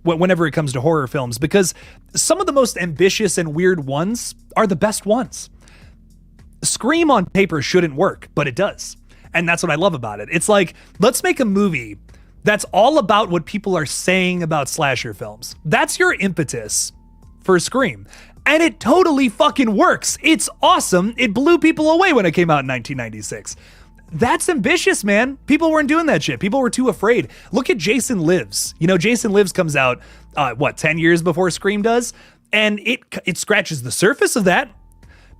whenever it comes to horror films, because some of the most ambitious and weird ones are the best ones. Scream on paper shouldn't work, but it does. And that's what I love about it. It's like, let's make a movie that's all about what people are saying about slasher films. That's your impetus for Scream. And it totally fucking works. It's awesome. It blew people away when it came out in 1996. That's ambitious, man. People weren't doing that shit. People were too afraid. Look at Jason Lives. You know, Jason Lives comes out, 10 years before Scream does? And it scratches the surface of that.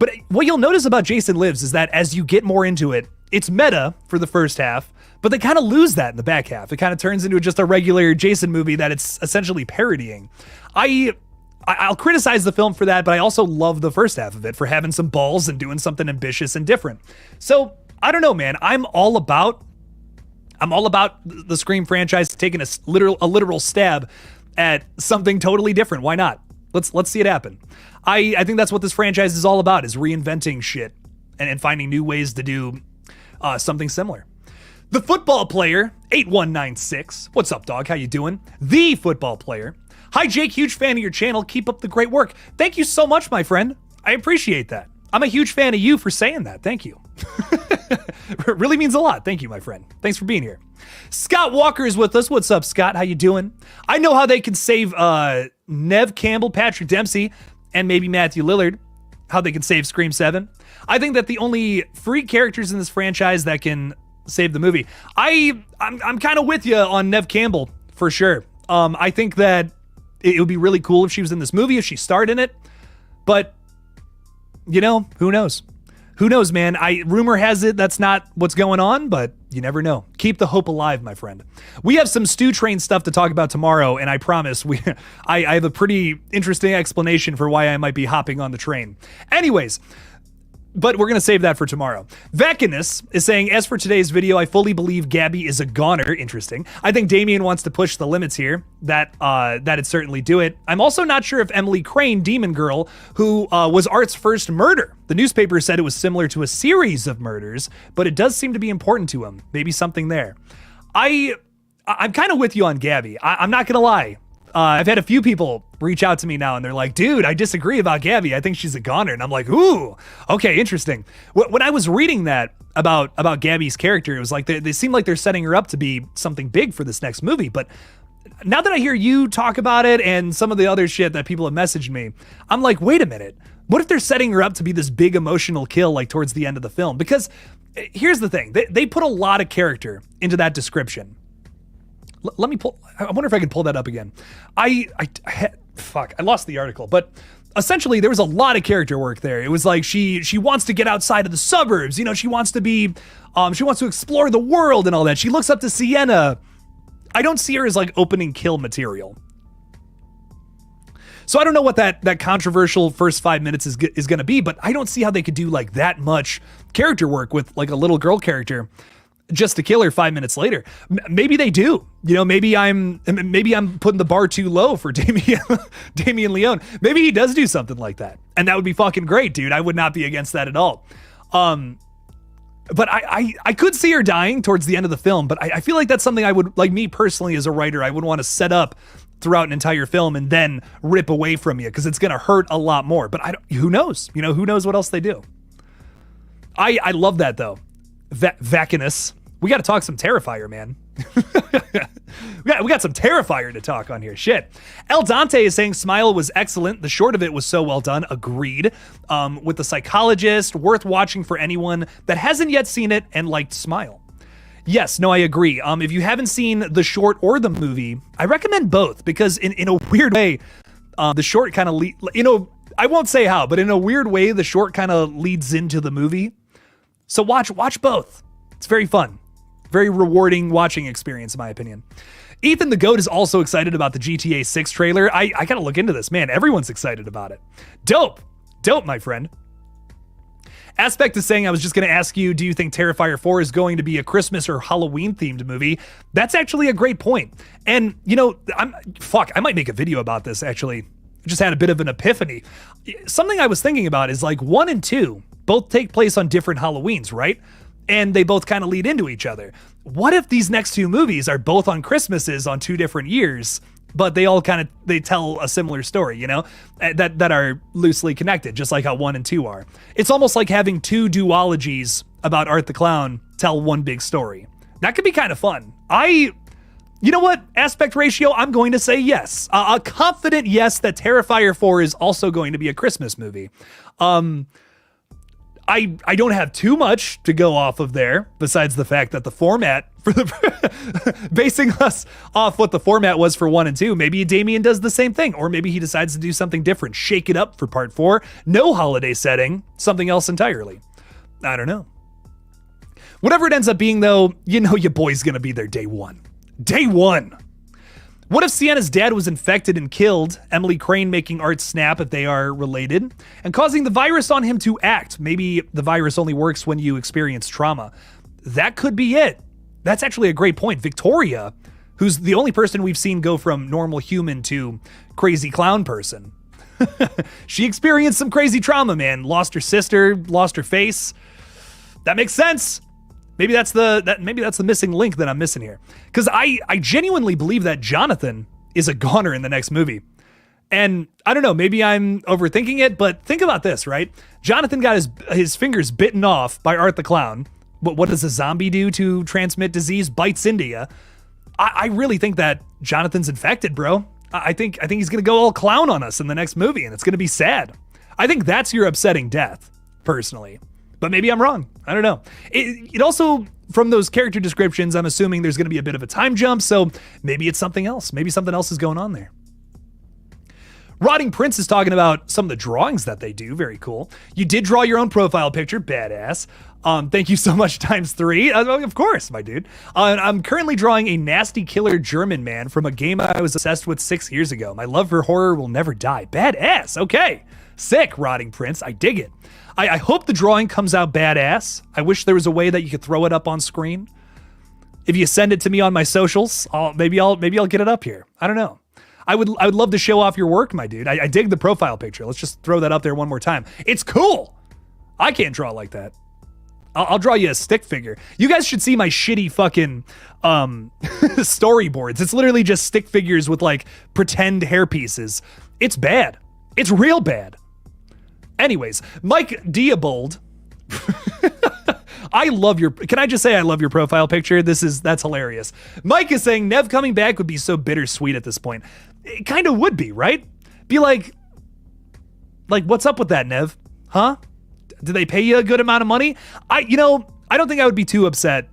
But what you'll notice about Jason Lives is that as you get more into it, it's meta for the first half, but they kind of lose that in the back half. It kind of turns into just a regular Jason movie that it's essentially parodying. I'll criticize the film for that, but I also love the first half of it for having some balls and doing something ambitious and different. So I don't know, man. I'm all about the Scream franchise taking a literal stab at something totally different. Why not? Let's see it happen. I think that's what this franchise is all about, is reinventing shit and finding new ways to do something similar. The Football Player 8196. What's up, dog? How you doing? The Football Player. Hi, Jake. Huge fan of your channel. Keep up the great work. Thank you so much, my friend. I appreciate that. I'm a huge fan of you for saying that. Thank you. It really means a lot. Thank you, my friend. Thanks for being here. Scott Walker is with us. What's up, Scott? How you doing? I know how they can save Nev Campbell, Patrick Dempsey, and maybe Matthew Lillard. How they can save Scream 7. I think that the only free characters in this franchise that can save the movie. I'm kind of with you on Nev Campbell for sure. I think that it would be really cool if she was in this movie, if she starred in it. But you know, who knows? Who knows, man? Rumor has it that's not what's going on, but you never know. Keep the hope alive, my friend. We have some Stew Train stuff to talk about tomorrow, and I promise I have a pretty interesting explanation for why I might be hopping on the train. Anyways, but we're going to save that for tomorrow. Vacanus is saying, as for today's video, I fully believe Gabby is a goner. Interesting. I think Damien wants to push the limits here. That'd certainly do it. I'm also not sure if Emily Crane, Demon Girl, who was Art's first murder. The newspaper said it was similar to a series of murders, but it does seem to be important to him. Maybe something there. I'm kind of with you on Gabby. I'm not going to lie. I've had a few people reach out to me now and they're like, dude, I disagree about Gabby. I think she's a goner. And I'm like, ooh, okay, interesting. When I was reading that about Gabby's character, it was like they seem like they're setting her up to be something big for this next movie. But now that I hear you talk about it and some of the other shit that people have messaged me, I'm like, wait a minute. What if they're setting her up to be this big emotional kill like towards the end of the film? Because here's the thing. They put a lot of into that description. Let me pull. I wonder if I can pull that up again. I lost the article, but essentially there was a lot of character work there. It was like she wants to get outside of the suburbs. You know, she wants to be, she wants to explore the world and all that. She looks up to Sienna. I don't see her as like opening kill material. So I don't know what that controversial first 5 minutes is going to be, but I don't see how they could do like that much character work with like a little girl character just to kill her 5 minutes later. Maybe they do. You know, maybe I'm putting the bar too low for Damien Leone. Maybe he does do something like that. And that would be fucking great, dude. I would not be against that at all. But I could see her dying towards the end of the film, but I feel like that's something I would, like me personally as a writer, I would want to set up throughout an entire film and then rip away from you because it's going to hurt a lot more. But who knows? You know, who knows what else they do? I love that though. Vacanus. We got to talk some Terrifier, man. we got some Terrifier to talk on here. Shit. El Dante is saying Smile was excellent. The short of it was so well done. Agreed. With the psychologist, worth watching for anyone that hasn't yet seen it and liked Smile. Yes, no, I agree. If you haven't seen the short or the movie, I recommend both because in a weird way, the short kind of, I won't say how, but in a weird way, the short kind of leads into the movie. So watch both. It's very fun. Very rewarding watching experience, in my opinion. Ethan the Goat is also excited about the GTA 6 trailer. I gotta look into this. Man, everyone's excited about it. Dope, my friend. Aspect is saying, I was just gonna ask you, do you think Terrifier 4 is going to be a Christmas or Halloween themed movie? That's actually a great point. And you know, I might make a video about this actually. I just had a bit of an epiphany. Something I was thinking about is like 1 and 2 both take place on different Halloweens, right? And they both kind of lead into each other. What if these next two movies are both on Christmases on 2 different years, but they all they tell a similar story, you know, that are loosely connected, just like how 1 and 2 are. It's almost like having 2 duologies about Art the Clown tell one big story. That could be kind of fun. You know what? Aspect ratio, I'm going to say yes. A confident yes that Terrifier 4 is also going to be a Christmas movie. I don't have too much to go off of there, besides the fact that the format for the basing us off what the format was for 1 and 2. Maybe Damien does the same thing, or maybe he decides to do something different, shake it up for part 4. No holiday setting, something else entirely. I don't know. Whatever it ends up being, though, you know your boy's gonna be there day one. Day one. What if Sienna's dad was infected and killed, Emily Crane making Art snap if they are related, and causing the virus on him to act? Maybe the virus only works when you experience trauma. That could be it. That's actually a great point. Victoria, who's the only person we've seen go from normal human to crazy clown person. She experienced some crazy trauma, man. Lost her sister, lost her face. That makes sense. Maybe that's the missing link that I'm missing here. Because I genuinely believe that Jonathan is a goner in the next movie. And I don't know, maybe I'm overthinking it, but think about this, right? Jonathan got his fingers bitten off by Art the Clown. But what does a zombie do to transmit disease? Bites into you. I really think that Jonathan's infected, bro. I think he's gonna go all clown on us in the next movie, and it's gonna be sad. I think that's your upsetting death, personally. But maybe I'm wrong. I don't know. It also, from those character descriptions, I'm assuming there's going to be a bit of a time jump, so maybe it's something else. Maybe something else is going on there. Rotting Prince is talking about some of the drawings that they do. Very cool. You did draw your own profile picture. Badass. Thank you so much, ×3. Of course, my dude. I'm currently drawing a nasty killer German man from a game I was obsessed with 6 years ago. My love for horror will never die. Badass. Okay. Sick, Rotting Prince. I dig it. I hope the drawing comes out badass. I wish there was a way that you could throw it up on screen. If you send it to me on my socials, maybe I'll get it up here. I don't know. I would love to show off your work, my dude. I dig the profile picture. Let's just throw that up there one more time. It's cool. I can't draw like that. I'll draw you a stick figure. You guys should see my shitty fucking storyboards. It's literally just stick figures with like pretend hair pieces. It's bad. It's real bad. Anyways, Mike Diabold. Can I just say I love your profile picture? That's hilarious. Mike is saying Nev coming back would be so bittersweet at this point. It kind of would be, right? Be like, what's up with that, Nev? Huh? Did they pay you a good amount of money? I don't think I would be too upset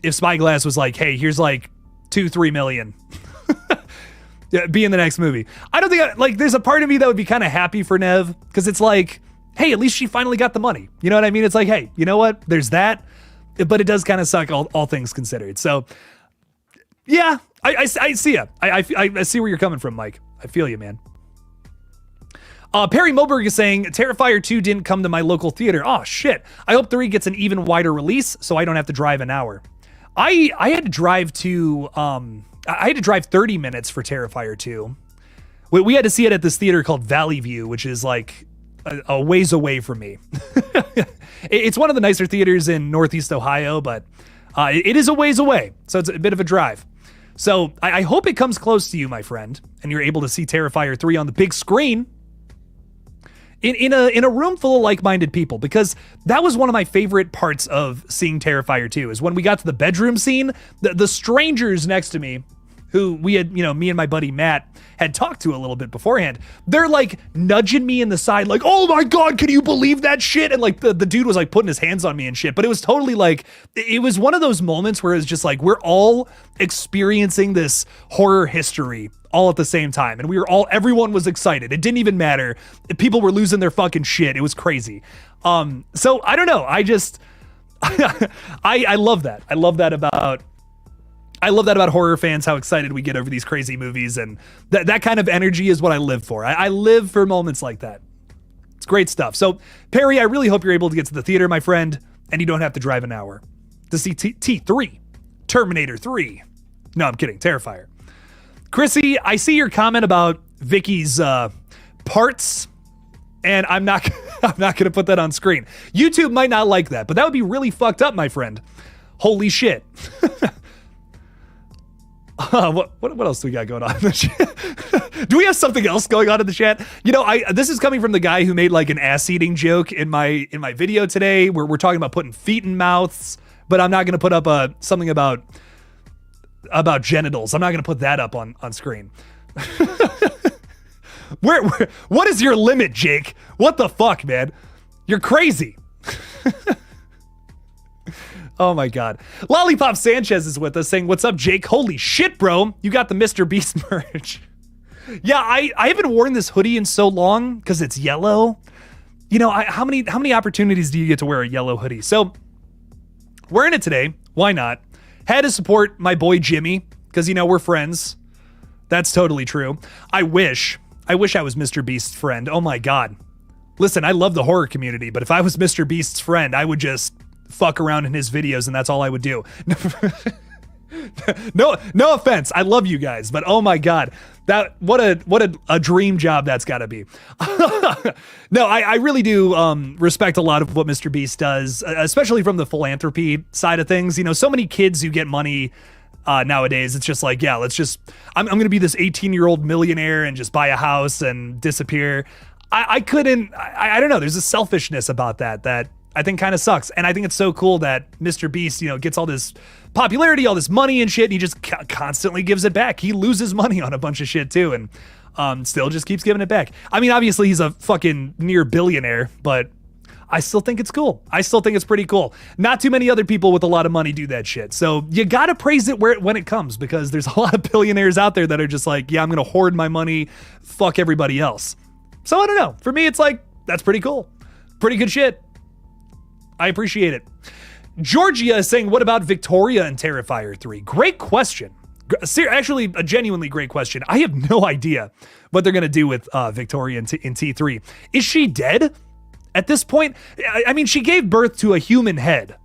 if Spyglass was like, hey, here's like 2-3 million. Be in the next movie. I don't think there's a part of me that would be kind of happy for Nev, because it's like, hey, at least she finally got the money. You know what I mean? It's like, hey, you know what? There's that, but it does kind of suck, all things considered. So yeah, I see ya. I see where you're coming from, Mike. I feel you, man. Perry Moberg is saying, Terrifier 2 didn't come to my local theater. Oh shit. I hope 3 gets an even wider release so I don't have to drive an hour. I had to drive 30 minutes for Terrifier 2. We had to see it at this theater called Valley View, which is like a ways away from me. It's one of the nicer theaters in Northeast Ohio, but it is a ways away. So it's a bit of a drive. So I hope it comes close to you, my friend, and you're able to see Terrifier 3 on the big screen in a room full of like-minded people, because that was one of my favorite parts of seeing Terrifier 2 is when we got to the bedroom scene, the strangers next to me, who we had, me and my buddy Matt had talked to a little bit beforehand. They're like nudging me in the side, like, oh my God, can you believe that shit? And like the dude was like putting his hands on me and shit. But it was totally like, it was one of those moments where it was just like, we're all experiencing this horror history all at the same time. And everyone was excited. It didn't even matter. People were losing their fucking shit. It was crazy. So I don't know. I just, I love that. I love that about horror fans, how excited we get over these crazy movies, and that kind of energy is what I live for. I live for moments like that. It's great stuff. So, Perry, I really hope you're able to get to the theater, my friend, and you don't have to drive an hour to see T3, Terminator 3. No, I'm kidding, Terrifier. Chrissy, I see your comment about Vicky's parts, and I'm not going to put that on screen. YouTube might not like that, but that would be really fucked up, my friend. Holy shit. What else do we got going on in the chat? Do we have something else going on in the chat? This is coming from the guy who made like an ass eating joke in my video today, where we're talking about putting feet in mouths, but I'm not going to put up something about genitals. I'm not going to put that up on screen. What is your limit, Jake? What the fuck, man? You're crazy. Oh my God. Lollipop Sanchez is with us saying, what's up, Jake? Holy shit, bro. You got the Mr. Beast merch. Yeah, I haven't worn this hoodie in so long because it's yellow. You know, how many opportunities do you get to wear a yellow hoodie? So wearing it today. Why not? Had to support my boy Jimmy because, you know, we're friends. That's totally true. I wish I was Mr. Beast's friend. Oh my God. Listen, I love the horror community, but if I was Mr. Beast's friend, I would just fuck around in his videos and that's all I would do. No offense. I love you guys, but oh my God, what a dream job that's gotta be. No, I really do respect a lot of what Mr. Beast does, especially from the philanthropy side of things. You know, so many kids who get money nowadays, it's just like, yeah, I'm gonna be this 18-year-old millionaire and just buy a house and disappear. I don't know. There's a selfishness about that I think kind of sucks. And I think it's so cool that Mr. Beast, you know, gets all this popularity, all this money and shit, and he just constantly gives it back. He loses money on a bunch of shit too, and still just keeps giving it back. I mean, obviously he's a fucking near billionaire, but I still think it's cool. I still think it's pretty cool. Not too many other people with a lot of money do that shit. So you gotta praise it when it comes, because there's a lot of billionaires out there that are just like, yeah, I'm gonna hoard my money, fuck everybody else. So I don't know. For me, it's like, that's pretty cool. Pretty good shit. I appreciate it. Georgia is saying, what about Victoria in Terrifier 3? Great question. Actually, a genuinely great question. I have no idea what they're going to do with Victoria in T3. Is she dead at this point? I mean, she gave birth to a human head.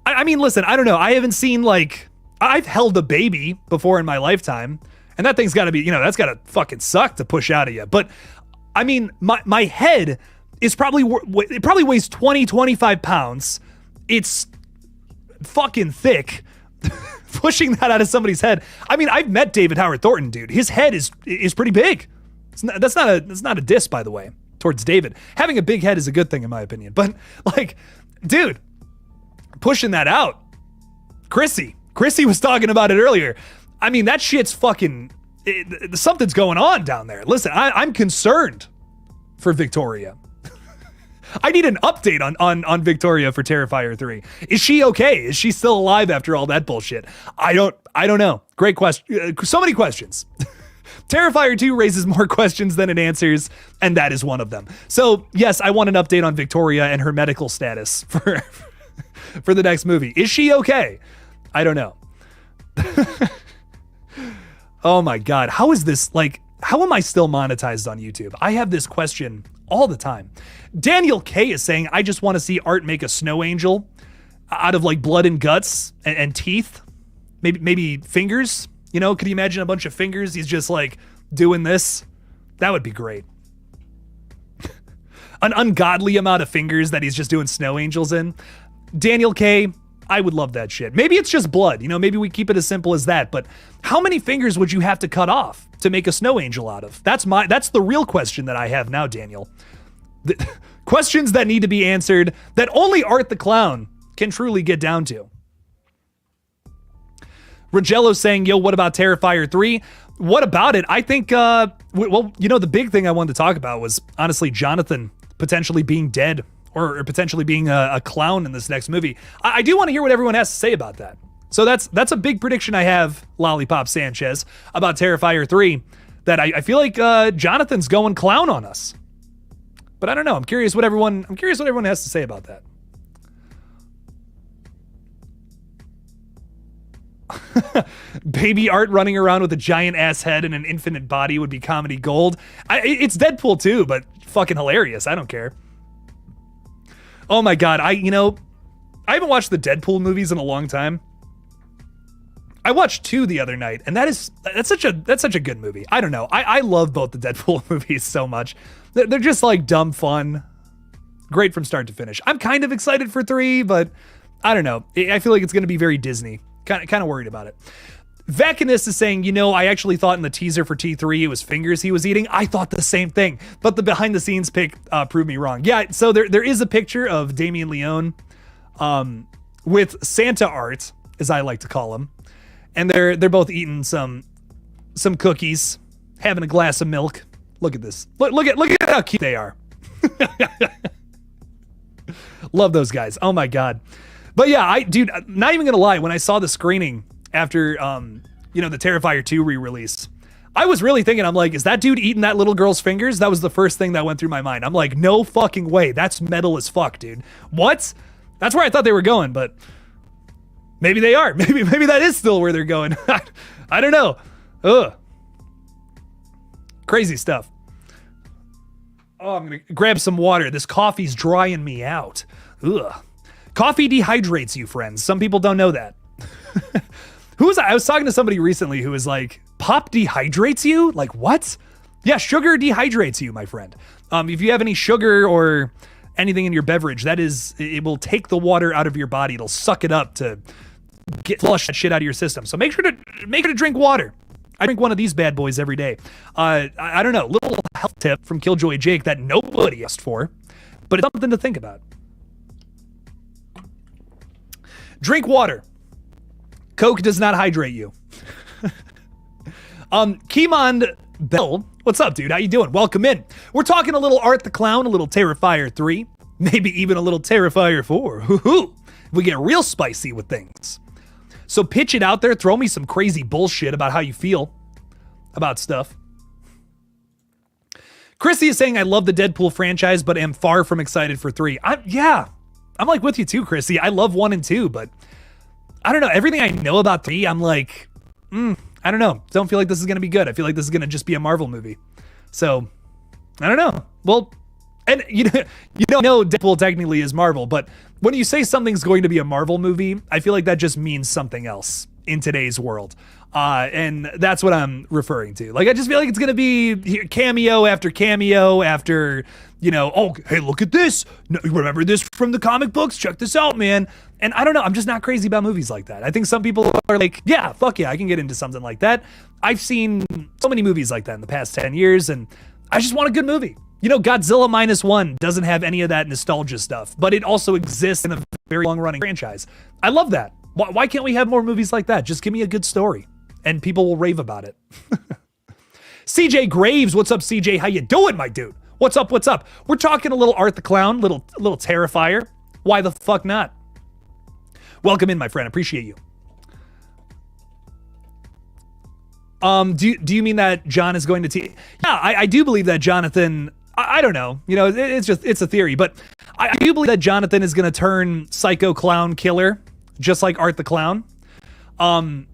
I mean, listen, I don't know. I haven't seen, like, I've held a baby before in my lifetime, and that thing's got to be, you know, that's got to fucking suck to push out of you. But, I mean, my head is probably, it probably weighs 25 pounds. It's fucking thick. Pushing that out of somebody's head. I mean, I've met David Howard Thornton, dude. His head is pretty big. That's not a diss, by the way, towards David. Having a big head is a good thing, in my opinion. But, like, dude, pushing that out. Chrissy was talking about it earlier. I mean, that shit's fucking, something's going on down there. Listen, I'm concerned for Victoria. I need an update on Victoria for Terrifier 3. Is she okay? Is she still alive after all that bullshit? I don't know. Great question. So many questions. Terrifier 2 raises more questions than it answers, and that is one of them. So yes, I want an update on Victoria and her medical status for the next movie. Is she okay? I don't know. Oh my God. How is this, like, how am I still monetized on YouTube? I have this question all the time. Daniel K is saying, I just want to see Art make a snow angel out of, like, blood and guts and teeth. Maybe fingers. You know, could you imagine a bunch of fingers? He's just like doing this. That would be great. An ungodly amount of fingers that he's just doing snow angels in. Daniel K, I would love that shit. Maybe it's just blood. You know, maybe we keep it as simple as that. But how many fingers would you have to cut off to make a snow angel out of? That's the real question that I have now, Daniel. The questions that need to be answered that only Art the Clown can truly get down to. Rogello saying, yo, what about Terrifier 3? What about it? I think, well, you know, the big thing I wanted to talk about was honestly Jonathan potentially being dead or potentially being a clown in this next movie. I do want to hear what everyone has to say about that. So that's a big prediction I have, Lollipop Sanchez, about Terrifier 3, that I feel like Jonathan's going clown on us. But I don't know. I'm curious what everyone has to say about that. Baby Art running around with a giant ass head and an infinite body would be comedy gold. It's Deadpool too, but fucking hilarious. I don't care. Oh my God. I haven't watched the Deadpool movies in a long time. I watched 2 the other night, and that's such a good movie. I don't know. I love both the Deadpool movies so much. They're just like dumb fun. Great from start to finish. I'm kind of excited for 3, but I don't know. I feel like it's going to be very Disney. Kind of worried about it. Vacanus is saying, I actually thought in the teaser for T3 it was fingers he was eating. I thought the same thing, but the behind the scenes pic proved me wrong. Yeah, so there is a picture of Damien Leone with Santa Art, as I like to call him, and they're both eating some cookies, having a glass of milk. Look at this. Look at how cute they are. Love those guys. Oh my God. But yeah, dude, not even gonna lie, when I saw the screening after, the Terrifier 2 re-release, I was really thinking, I'm like, is that dude eating that little girl's fingers? That was the first thing that went through my mind. I'm like, no fucking way. That's metal as fuck, dude. What? That's where I thought they were going, but maybe they are. Maybe that is still where they're going. I don't know. Ugh. Crazy stuff. Oh, I'm gonna grab some water. This coffee's drying me out. Ugh. Coffee dehydrates you, friends. Some people don't know that. I was talking to somebody recently who was like, pop dehydrates you? Like, what? Yeah, sugar dehydrates you, my friend. If you have any sugar or anything in your beverage, it will take the water out of your body. It'll suck it up to flush that shit out of your system. So make sure to drink water. I drink one of these bad boys every day. I don't know, little health tip from Killjoy Jake that nobody asked for, but it's something to think about. Drink water. Coke does not hydrate you. Kimond Bell, what's up, dude? How you doing? Welcome in. We're talking a little Art the Clown, a little Terrifier 3, maybe even a little Terrifier 4. Hoo-hoo. We get real spicy with things. So pitch it out there. Throw me some crazy bullshit about how you feel about stuff. Chrissy is saying, I love the Deadpool franchise, but am far from excited for 3. I'm like with you too, Chrissy. I love 1 and 2, but I don't know. Everything I know about 3, I'm like, I don't know. Don't feel like this is going to be good. I feel like this is going to just be a Marvel movie. So, I don't know. Well, and you don't know Deadpool technically is Marvel, but when you say something's going to be a Marvel movie, I feel like that just means something else in today's world. And that's what I'm referring to. Like, I just feel like it's going to be cameo after cameo after, oh, hey, look at this. No, remember this from the comic books? Check this out, man. And I don't know. I'm just not crazy about movies like that. I think some people are like, yeah, fuck yeah, I can get into something like that. I've seen so many movies like that in the past 10 years, and I just want a good movie. Godzilla -1 doesn't have any of that nostalgia stuff, but it also exists in a very long-running franchise. I love that. Why can't we have more movies like that? Just give me a good story, and people will rave about it. CJ Graves, what's up, CJ? How you doing, my dude? What's up? We're talking a little Art the Clown, little Terrifier. Why the fuck not? Welcome in, my friend. Appreciate you. Do you mean that John is going to Yeah, I do believe that Jonathan... I don't know. It's a theory, but I do believe that Jonathan is going to turn psycho clown killer, just like Art the Clown. I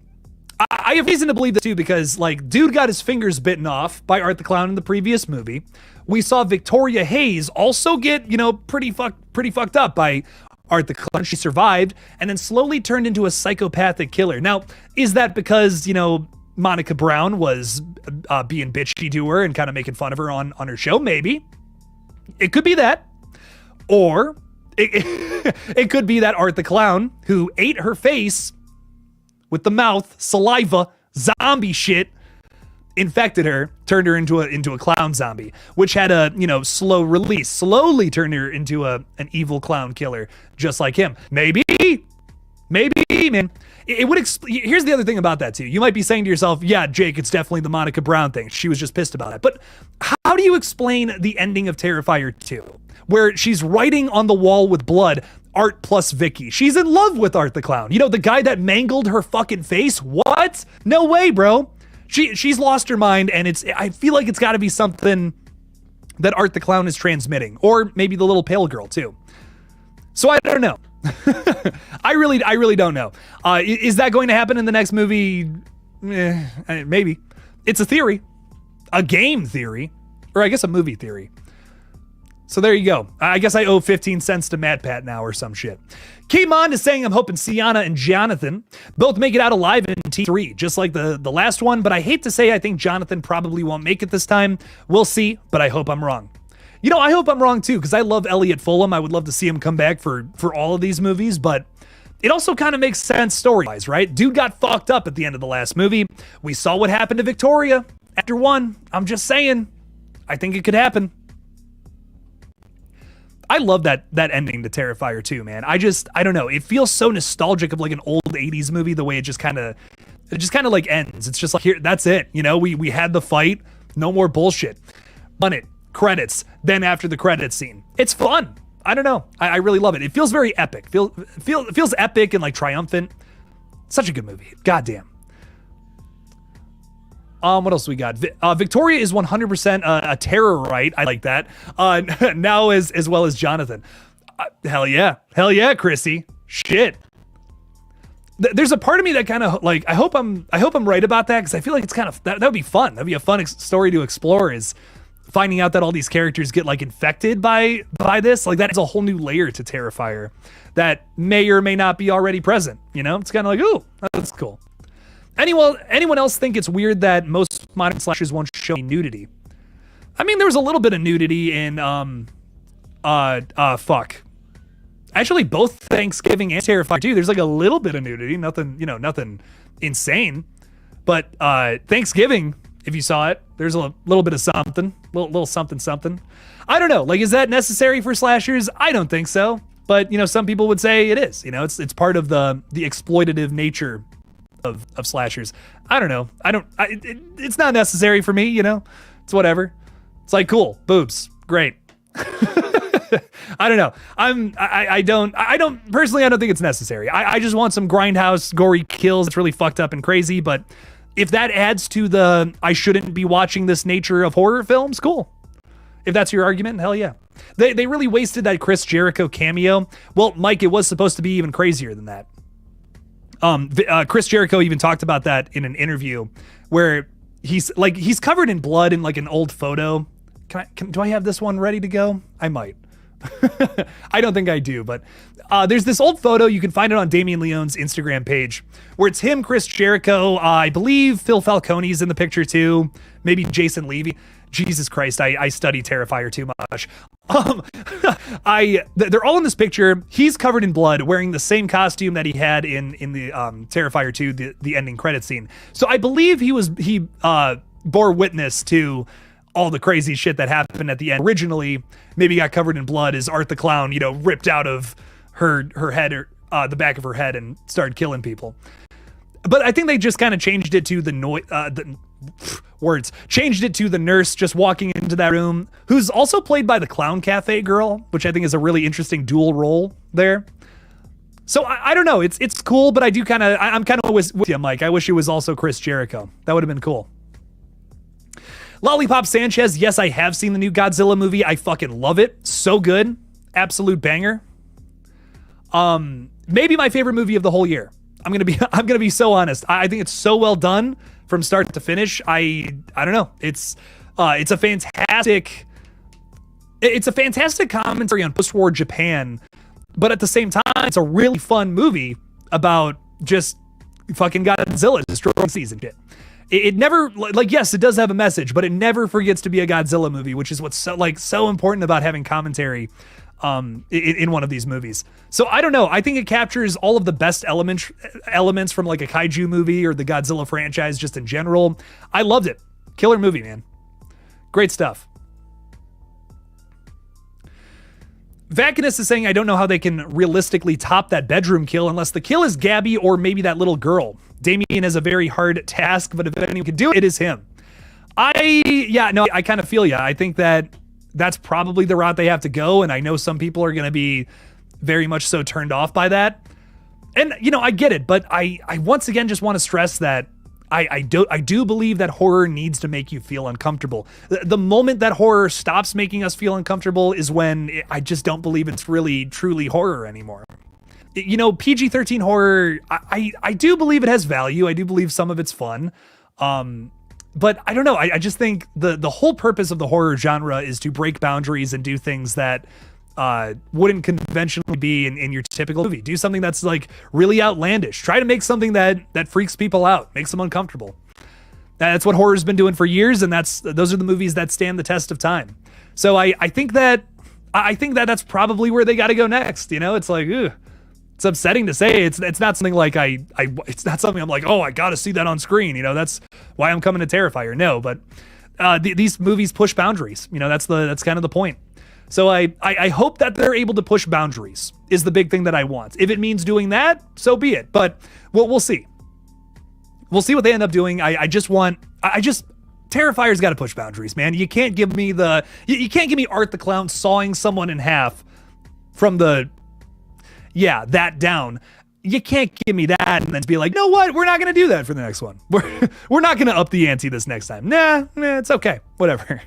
have reason to believe this too, because dude got his fingers bitten off by Art the Clown in the previous movie. We saw Victoria Hayes also get, pretty fucked up by Art the Clown. She survived and then slowly turned into a psychopathic killer. Now, is that because, Monica Brown was being bitchy to her and kind of making fun of her on her show? Maybe. It could be that. Or it could be that Art the Clown, who ate her face with the mouth, saliva, zombie shit, infected her, turned her into a clown zombie, which had a, slow release, slowly turned her into an evil clown killer, just like him. Maybe, man. It would here's the other thing about that too. You might be saying to yourself, yeah, Jake, it's definitely the Monica Brown thing. She was just pissed about it. But how do you explain the ending of Terrifier 2, where she's writing on the wall with blood, Art plus Vicky? She's in love with Art the Clown. The guy that mangled her fucking face? What? No way, bro. She's lost her mind, and I feel like it's got to be something that Art the Clown is transmitting, or maybe the little pale girl too. So I don't know. I really don't know. Is that going to happen in the next movie? Maybe. It's a theory, a game theory, or I guess a movie theory. So there you go. I guess I owe 15 cents to MatPat now or some shit. Kimon is saying, I'm hoping Sienna and Jonathan both make it out alive in T3, just like the last one, but I hate to say I think Jonathan probably won't make it this time. We'll see, but I hope I'm wrong. I hope I'm wrong too, because I love Elliot Fulham. I would love to see him come back for all of these movies, but it also kind of makes sense story-wise, right? Dude got fucked up at the end of the last movie. We saw what happened to Victoria after 1. I'm just saying, I think it could happen. I love that ending to Terrifier 2, man. I don't know. It feels so nostalgic of like an old 80s movie, the way it just kind of like ends. It's just like, here, that's it. We had the fight. No more bullshit. Run it. Credits. Then after the credits scene. It's fun. I don't know. I really love it. It feels very epic. It feels epic and like triumphant. Such a good movie. Goddamn. What else we got? Victoria is 100% a terror right. I like that. Now as well as Jonathan. Hell yeah, Chrissy. Shit. There's a part of me that kind of like, I hope I'm right about that, because I feel like it's kind of, that would be fun. That'd be a fun story to explore, is finding out that all these characters get like infected by this. Like, that is a whole new layer to Terrifier that may or may not be already present. You know, it's kind of like, ooh, that's cool. Anyone else think it's weird that most modern slashers won't show nudity? I mean, there was a little bit of nudity in actually both Thanksgiving and Terrifier 2. There's like a little bit of nudity, nothing insane. But Thanksgiving, if you saw it, there's a little bit of something, little something. I don't know. Like, is that necessary for slashers? I don't think so. But some people would say it is. It's part of the exploitative nature of slashers. I don't know. It's not necessary for me. It's whatever. It's like, cool, boobs, great. I don't know. I don't personally, I don't think it's necessary. I just want some grindhouse gory kills. It's really fucked up and crazy, but if that adds to the I shouldn't be watching this nature of horror films, cool. If that's your argument, hell yeah. They really wasted that Chris Jericho cameo. Well, Mike, it was supposed to be even crazier than that. Chris Jericho even talked about that in an interview where he's covered in blood in like an old photo. Do I have this one ready to go? I might. I don't think I do, but there's this old photo. You can find it on Damian Leone's Instagram page where it's him, Chris Jericho. I believe Phil Falcone's in the picture too. Maybe Jason Levy. Jesus Christ, I study Terrifier too much. They're all in this picture. He's covered in blood, wearing the same costume that he had in the Terrifier 2, the ending credit scene. So I believe he bore witness to all the crazy shit that happened at the end. Originally, maybe got covered in blood as Art the Clown, ripped out of her head, or the back of her head, and started killing people. But I think they just kind of changed it to changed it to the nurse just walking into that room, who's also played by the Clown Cafe girl, which I think is a really interesting dual role there. So I don't know. It's cool, but I'm kind of with you, Mike. I wish it was also Chris Jericho. That would have been cool. Lollipop Sanchez, yes, I have seen the new Godzilla movie. I fucking love it. So good. Absolute banger. Maybe my favorite movie of the whole year. I'm gonna be so honest. I think it's so well done from start to finish. I don't know. It's a fantastic commentary on post-war Japan, but at the same time, it's a really fun movie about just fucking Godzilla destroying cities and shit. It never, like, yes, it does have a message, but it never forgets to be a Godzilla movie, which is what's so important about having commentary in one of these movies. So I don't know. I think it captures all of the best elements from like a kaiju movie or the Godzilla franchise just in general. I loved it. Killer movie, man. Great stuff. Vacanus is saying, I don't know how they can realistically top that bedroom kill unless the kill is Gabby or maybe that little girl. Damien has a very hard task, but if anyone can do it, it is him. I kind of feel you. I think that's probably the route they have to go, and I know some people are going to be very much so turned off by that. And, I get it, but I once again just want to stress that I do believe that horror needs to make you feel uncomfortable. The moment that horror stops making us feel uncomfortable is when I just don't believe it's really, truly horror anymore. PG-13 horror, I do believe it has value. I do believe some of it's fun. But I don't know. I just think the whole purpose of the horror genre is to break boundaries and do things that wouldn't conventionally be in your typical movie. Do something that's like really outlandish. Try to make something that freaks people out, makes them uncomfortable. That's what horror's been doing for years, and those are the movies that stand the test of time. So I think that's probably where they got to go next. It's like, ugh. It's upsetting to say. It's not something like it's not something I'm like, oh, I got to see that on screen. That's why I'm coming to Terrifier. No, but these movies push boundaries. That's kind of the point. So I hope that they're able to push boundaries is the big thing that I want. If it means doing that, so be it. But we'll see. We'll see what they end up doing. Terrifier's got to push boundaries, man. You can't give me Art the Clown sawing someone in half from that down. You can't give me that and then be like, you know what? We're not going to do that for the next one. We're not going to up the ante this next time. Nah, it's okay. Whatever.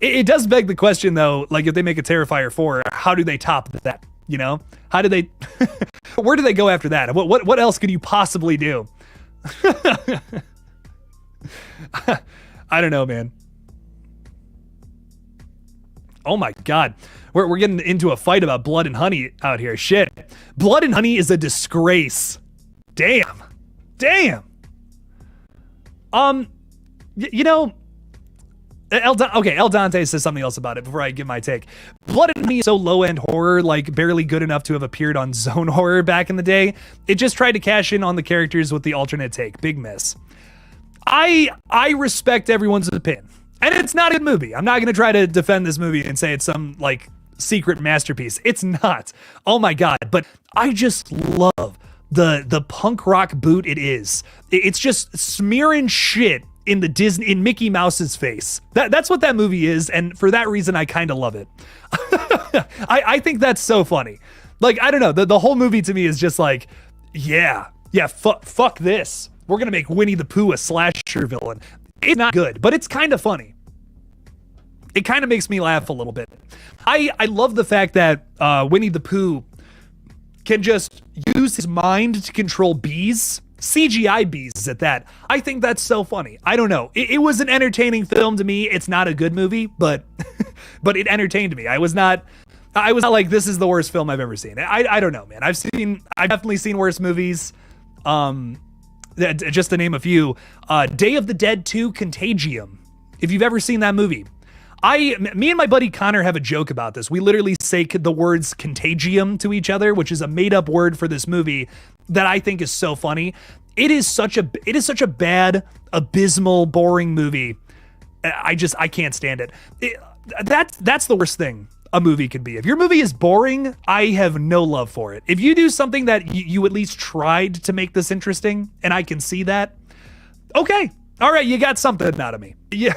It does beg the question, though, like if they make a Terrifier 4, how do they top that? You know, how do they, where do they go after that? What else could you possibly do? I don't know, man. Oh my God. We're getting into a fight about Blood and Honey out here. Shit. Blood and Honey is a disgrace. Damn. You know, El Dante says something else about it before I give my take. Blood and Honey is so low-end horror, like barely good enough to have appeared on Zone Horror back in the day. It just tried to cash in on the characters with the alternate take. Big miss. I respect everyone's opinion. And it's not a good movie. I'm not going to try to defend this movie and say it's some, like, secret masterpiece. It's not. Oh my God. But I just love the punk rock boot it is. It's just smearing shit in Mickey Mouse's face. That's what that movie is, and for that reason, I kind of love it. I think that's so funny. Like, I don't know, the whole movie to me is just like, fuck this. We're gonna make Winnie the Pooh a slasher villain. It's not good, but it's kind of funny. It kind of makes me laugh a little bit. I love the fact that Winnie the Pooh can just use his mind to control bees. CGI bees at that. I think that's so funny. I don't know. It was an entertaining film to me. It's not a good movie, but but it entertained me. I was not like, this is the worst film I've ever seen. I don't know, man. I've definitely seen worse movies. Just to name a few. Day of the Dead 2 Contagium. If you've ever seen that movie. Me and my buddy Connor have a joke about this. We literally say the words contagium to each other, which is a made up word for this movie that I think is so funny. It is such a bad, abysmal, boring movie. I can't stand it. That's the worst thing a movie could be. If your movie is boring, I have no love for it. If you do something that you at least tried to make this interesting, and I can see that, okay. All right, you got something out of me. Yeah,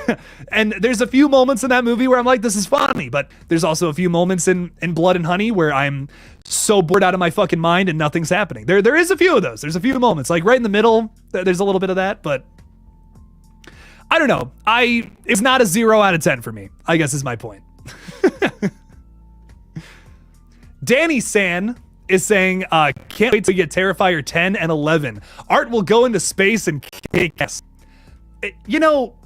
and there's a few moments in that movie where I'm like, this is funny, but there's also a few moments in Blood and Honey where I'm so bored out of my fucking mind and nothing's happening. There is a few of those. There's a few moments, like right in the middle, there's a little bit of that, but I don't know. It's not a 0 out of 10 for me, I guess is my point. Danny San is saying, can't wait to get Terrifier 10 and 11. Art will go into space and kick ass. You know,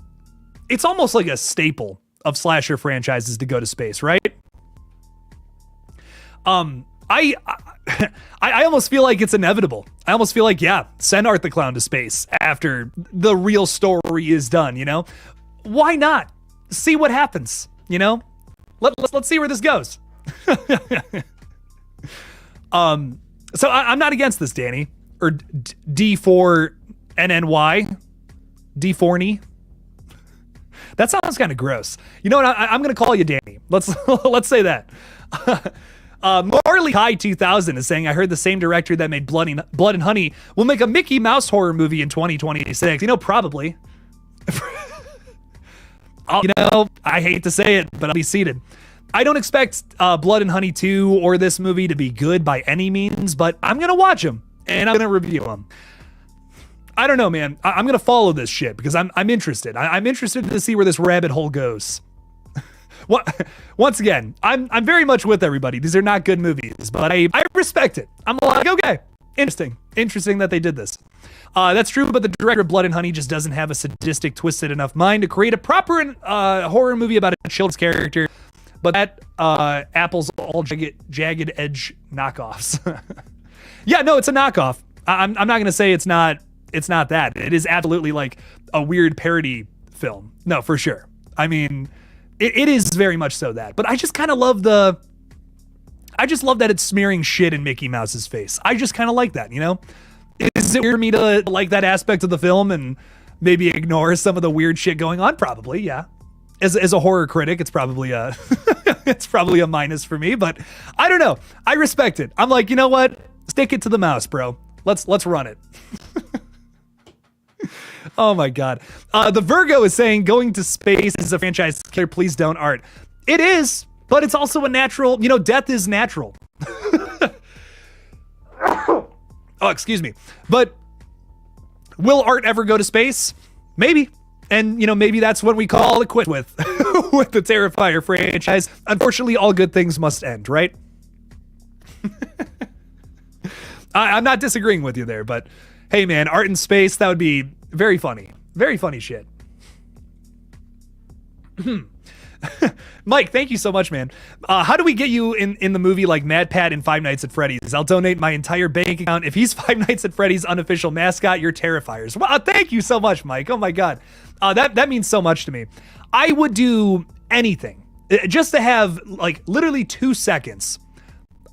it's almost like a staple of slasher franchises to go to space, right? I almost feel like it's inevitable. I almost feel like, yeah, send Art the Clown to space after the real story is done, you know? Why not? See what happens, you know? Let's see where this goes. So I'm not against this, Danny. Or D4NNY. D4ny. That sounds kind of gross. You know what? I'm going to call you Danny. Let's say that. Marley High 2000 is saying, I heard the same director that made Blood and Honey will make a Mickey Mouse horror movie in 2026. You know, probably. You know, I hate to say it, but I'll be seated. I don't expect Blood and Honey 2 or this movie to be good by any means, but I'm going to watch them and I'm going to review them. I don't know, man. I'm going to follow this shit because I'm interested. I'm interested to see where this rabbit hole goes. Once again, I'm very much with everybody. These are not good movies, but I respect it. I'm like, okay, interesting that they did this. That's true, but the director of Blood and Honey just doesn't have a sadistic, twisted enough mind to create a proper horror movie about a children's character. But that Apple's all jagged edge knockoffs. Yeah, no, it's a knockoff. I'm not going to say it's not that. It is absolutely like a weird parody film. No, for sure. I mean, it is very much so that. But I just kind of love I just love that it's smearing shit in Mickey Mouse's face. I just kind of like that, you know? Is it weird for me to like that aspect of the film and maybe ignore some of the weird shit going on? Probably, yeah. As a horror critic, it's probably a it's probably a minus for me, but I don't know. I respect it. I'm like, you know what? Stick it to the mouse, bro. Let's run it. Oh my God. The Virgo is saying going to space is a franchise killer. Please don't, Art. It is. but it's also a natural, death is natural. Oh, excuse me. But will art ever go to space? Maybe. And, maybe that's what we call it quit with, with the Terrifier franchise. Unfortunately, all good things must end, right? I'm not disagreeing with you there, but hey, man, art in space, that would be very funny. Very funny shit. Mike, thank you so much, man. How do we get you in the movie like Mad Pat in Five Nights at Freddy's? I'll donate my entire bank account. If he's Five Nights at Freddy's unofficial mascot, you're Terrifiers. Wow, thank you so much, Mike. Oh my God. That means so much to me. I would do anything just to have like literally 2 seconds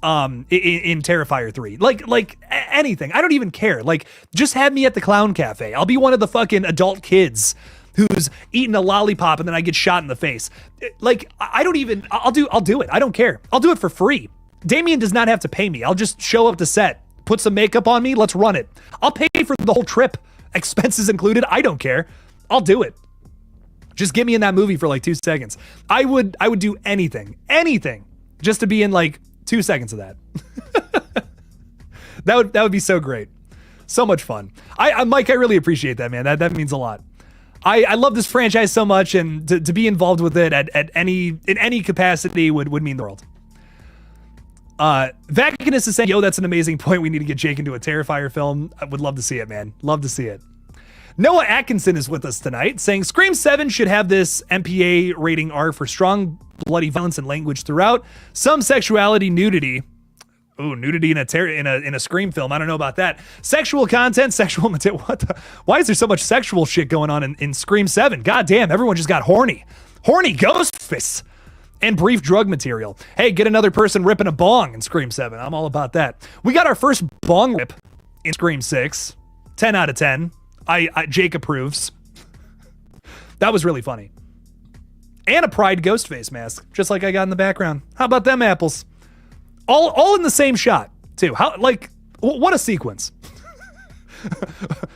in Terrifier 3. Like anything. I don't even care. Like, just have me at the clown cafe. I'll be one of the fucking adult kids who's eating a lollipop and then I get shot in the face. Like, I'll do it. I don't care. I'll do it for free. Damien does not have to pay me. I'll just show up to set, put some makeup on me. Let's run it. I'll pay for the whole trip. Expenses included. I don't care. I'll do it. Just get me in that movie for like 2 seconds. I would do anything just to be in like 2 seconds of that. That would be so great. So much fun. Mike, I really appreciate that, man. That means a lot. I love this franchise so much, and to be involved with it in any capacity would mean the world. Vacanus is saying, yo, that's an amazing point. We need to get Jake into a Terrifier film. I would love to see it, man. Love to see it. Noah Atkinson is with us tonight, saying Scream 7 should have this MPA rating R for strong bloody violence and language throughout, some sexuality, nudity. Ooh, nudity in a Scream film. I don't know about that. Sexual content, sexual material. Why is there so much sexual shit going on in Scream 7? God damn, everyone just got horny. Horny ghost fists. And brief drug material. Hey, get another person ripping a bong in Scream 7. I'm all about that. We got our first bong rip in Scream 6. 10 out of 10. Jake approves. That was really funny. And a Pride ghost face mask, just like I got in the background. How about them apples? All in the same shot, too. What a sequence.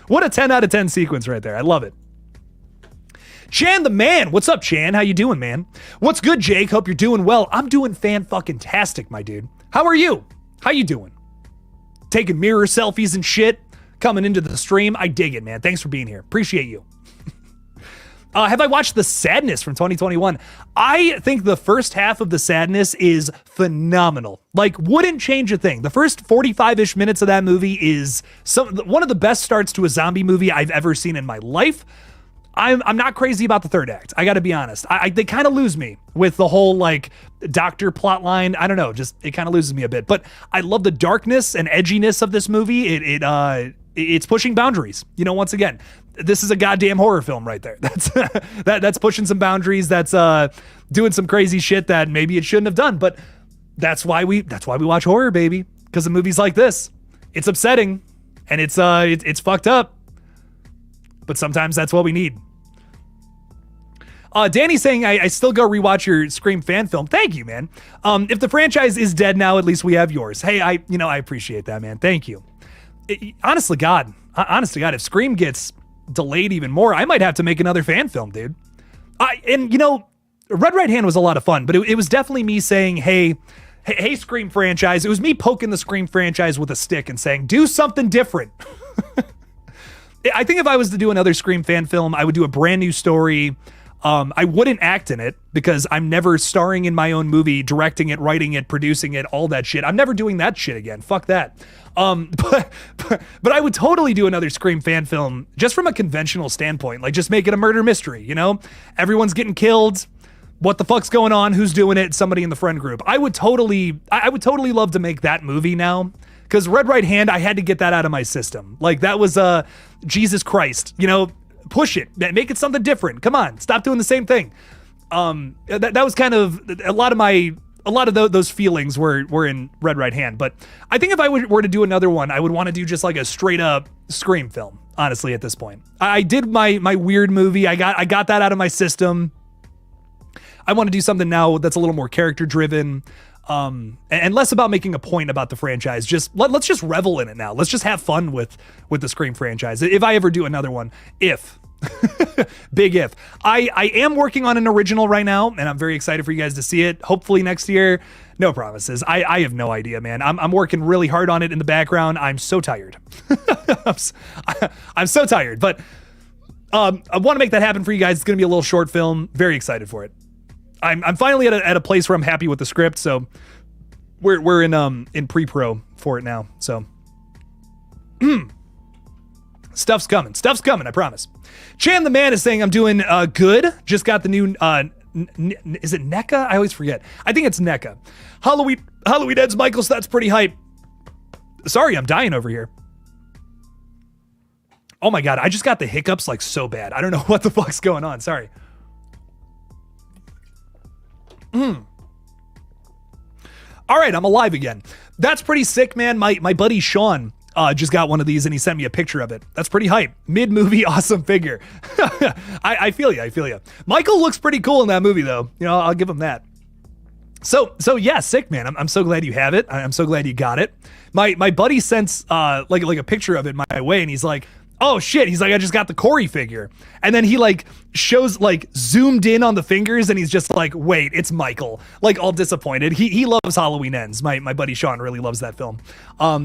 What a 10 out of 10 sequence right there. I love it. Chan the man. What's up, Chan? How you doing, man? What's good, Jake? Hope you're doing well. I'm doing fan-fucking-tastic, my dude. How are you? How you doing? Taking mirror selfies and shit? Coming into the stream? I dig it, man. Thanks for being here. Appreciate you. Have I watched The Sadness from 2021? I think the first half of The Sadness is phenomenal. Like, wouldn't change a thing. The first 45-ish minutes of that movie is one of the best starts to a zombie movie I've ever seen in my life. I'm not crazy about the third act. I gotta be honest. They kind of lose me with the whole like doctor plot line. I don't know, just it kind of loses me a bit. But I love the darkness and edginess of this movie. It's pushing boundaries. Once again, this is a goddamn horror film right there. That's pushing some boundaries. That's doing some crazy shit that maybe it shouldn't have done. But that's why we watch horror, baby. Because of movies like this. It's upsetting and it's fucked up. But sometimes that's what we need. Danny's saying, I still go rewatch your Scream fan film. Thank you, man. If the franchise is dead now, at least we have yours. Hey, I appreciate that, man. Thank you. Honest to God, if Scream gets delayed even more, I might have to make another fan film, dude. Red Right Hand was a lot of fun, but it was definitely me saying, hey, Scream franchise. It was me poking the Scream franchise with a stick and saying, do something different. I think if I was to do another Scream fan film, I would do a brand new story. I wouldn't act in it because I'm never starring in my own movie, directing it, writing it, producing it, all that shit. I'm never doing that shit again. Fuck that. But I would totally do another Scream fan film just from a conventional standpoint. Like, just make it a murder mystery, Everyone's getting killed. What the fuck's going on? Who's doing it? Somebody in the friend group. I would totally love to make that movie now. Because Red Right Hand, I had to get that out of my system. Like, that was Jesus Christ, push it, make it something different. Come on, stop doing the same thing. That was kind of a lot of those feelings were in Red Right Hand. But I think if I were to do another one, I would want to do just like a straight up Scream film. Honestly, at this point, I did my weird movie. I got that out of my system. I want to do something now that's a little more character driven. And less about making a point about the franchise. Just let's just revel in it now. Let's just have fun with the Scream franchise. If I ever do another one, if Big if. I am working on an original right now, and I'm very excited for you guys to see it. Hopefully next year. No promises. I have no idea, man. I'm working really hard on it in the background. I'm so tired. I'm so tired, but I want to make that happen for you guys. It's going to be a little short film. Very excited for it. I'm finally at a place where I'm happy with the script, so we're in pre-pro for it now. So stuff's coming, I promise. Chan the Man is saying I'm doing good. Just got the new is it NECA? I always forget. I think it's NECA. Halloween ends, Michael, so that's pretty hype. Sorry, I'm dying over here. Oh my God, I just got the hiccups like so bad. I don't know what the fuck's going on. Sorry. All right, I'm alive again. That's pretty sick, man. My buddy Sean just got one of these and he sent me a picture of it. That's pretty hype. Mid-movie awesome figure. I feel you. Michael looks pretty cool in that movie though. You know, I'll give him that. So yeah, sick, man. I'm so glad you have it. I'm so glad you got it. My buddy sends like a picture of it my way and he's like, oh shit, he's like, I just got the Corey figure. And then he like shows like zoomed in on the fingers and he's just like, wait, it's Michael. Like all disappointed. He loves Halloween Ends. My buddy Sean really loves that film.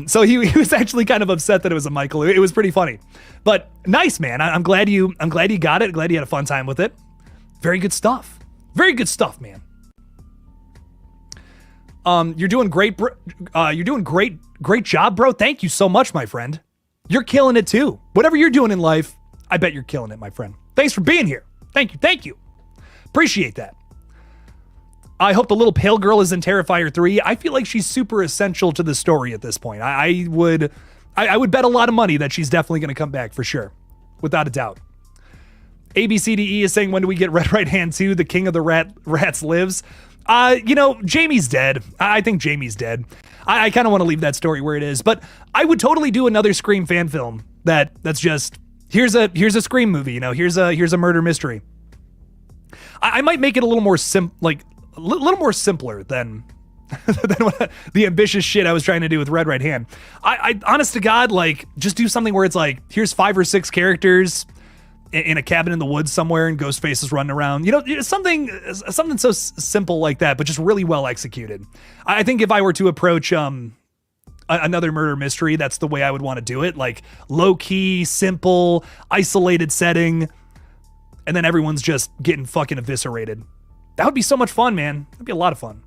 So he was actually kind of upset that it was a Michael. It was pretty funny. But nice, man. I'm glad you got it. Glad you had a fun time with it. Very good stuff. Very good stuff, man. You're doing great, you're doing great job, bro. Thank you so much, my friend. You're killing it too. Whatever you're doing in life, I bet you're killing it, my friend. Thanks for being here. Thank you. Appreciate that. I hope the little pale girl is in Terrifier 3. I feel like she's super essential to the story at this point. I would bet a lot of money that she's definitely going to come back for sure, without a doubt. ABCDE is saying, when do we get Red Right Hand 2? The King of the Rats lives. Jamie's dead. I think Jamie's dead. I kind of want to leave that story where it is, but I would totally do another Scream fan film that's just here's a Scream movie, you know, here's a murder mystery. I might make it a little more little more simpler than what the ambitious shit I was trying to do with Red Right Hand. I honest to God, like, just do something where it's like, here's 5 or 6 characters in a cabin in the woods somewhere and Ghostface is running around, you know, something so simple like that, but just really well executed. I think if I were to approach another murder mystery, that's the way I would want to do it. Like low key, simple, isolated setting. And then everyone's just getting fucking eviscerated. That would be so much fun, man. That'd be a lot of fun.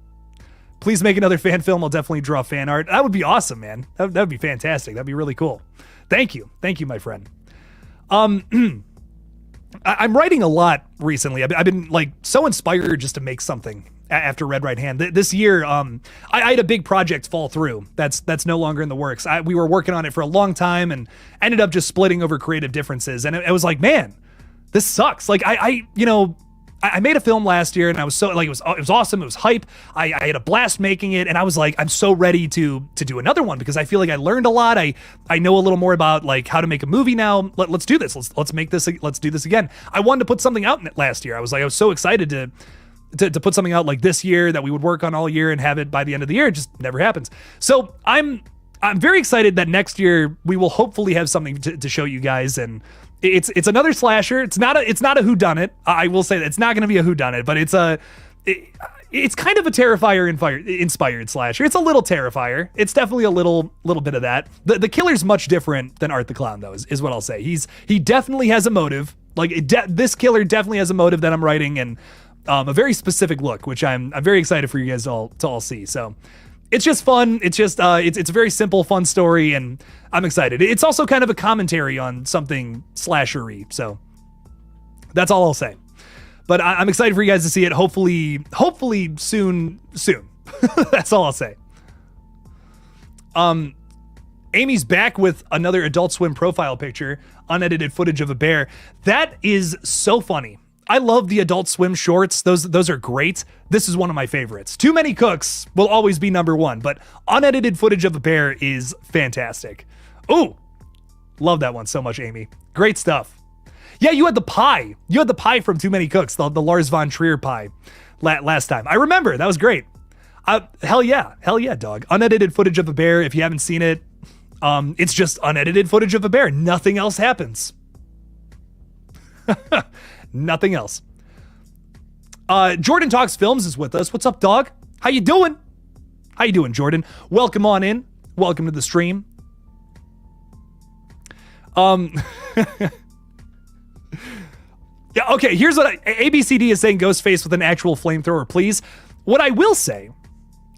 Please make another fan film. I'll definitely draw fan art. That would be awesome, man. That would be fantastic. That'd be really cool. Thank you, my friend. I'm writing a lot recently. I've been like so inspired just to make something after Red Right Hand. This year, I had a big project fall through. That's no longer in the works. We were working on it for a long time and ended up just splitting over creative differences. And it was like, man, this sucks. Like I made a film last year and I was so like, it was awesome. It was hype. I had a blast making it. And I was like, I'm so ready to do another one because I feel like I learned a lot. I know a little more about like how to make a movie now. Let's do this. Let's make this. Let's do this again. I wanted to put something out last year. I was so excited to put something out like this year that we would work on all year and have it by the end of the year. It just never happens. So I'm very excited that next year we will hopefully have something to show you guys. And it's another slasher. It's not a whodunit. I will say that it's not going to be a whodunit, but it's kind of a Terrifier inspired slasher. It's a little Terrifier. It's definitely a little bit of that. The killer's much different than Art the Clown though, is what I'll say. He definitely has a motive. Like this killer definitely has a motive that I'm writing, and a very specific look, which I'm very excited for you guys to all see. So it's just fun. It's just it's a very simple, fun story, and I'm excited. It's also kind of a commentary on something slashery. So that's all I'll say. But I'm excited for you guys to see it. Hopefully soon. That's all I'll say. Amy's back with another Adult Swim profile picture, unedited footage of a bear. That is so funny. I love the Adult Swim shorts. Those are great. This is one of my favorites. Too Many Cooks will always be number one, but unedited footage of a bear is fantastic. Ooh, love that one so much, Amy. Great stuff. Yeah, you had the pie. You had the pie from Too Many Cooks, the Lars von Trier pie last time. I remember. That was great. Hell yeah, dog. Unedited footage of a bear. If you haven't seen it, it's just unedited footage of a bear. Nothing else happens. Nothing else. Jordan Talks Films is with us. What's up, dog? How you doing? How you doing, Jordan? Welcome on in. Welcome to the stream. Yeah, okay, here's what ABCD is saying, Ghostface with an actual flamethrower, please. What I will say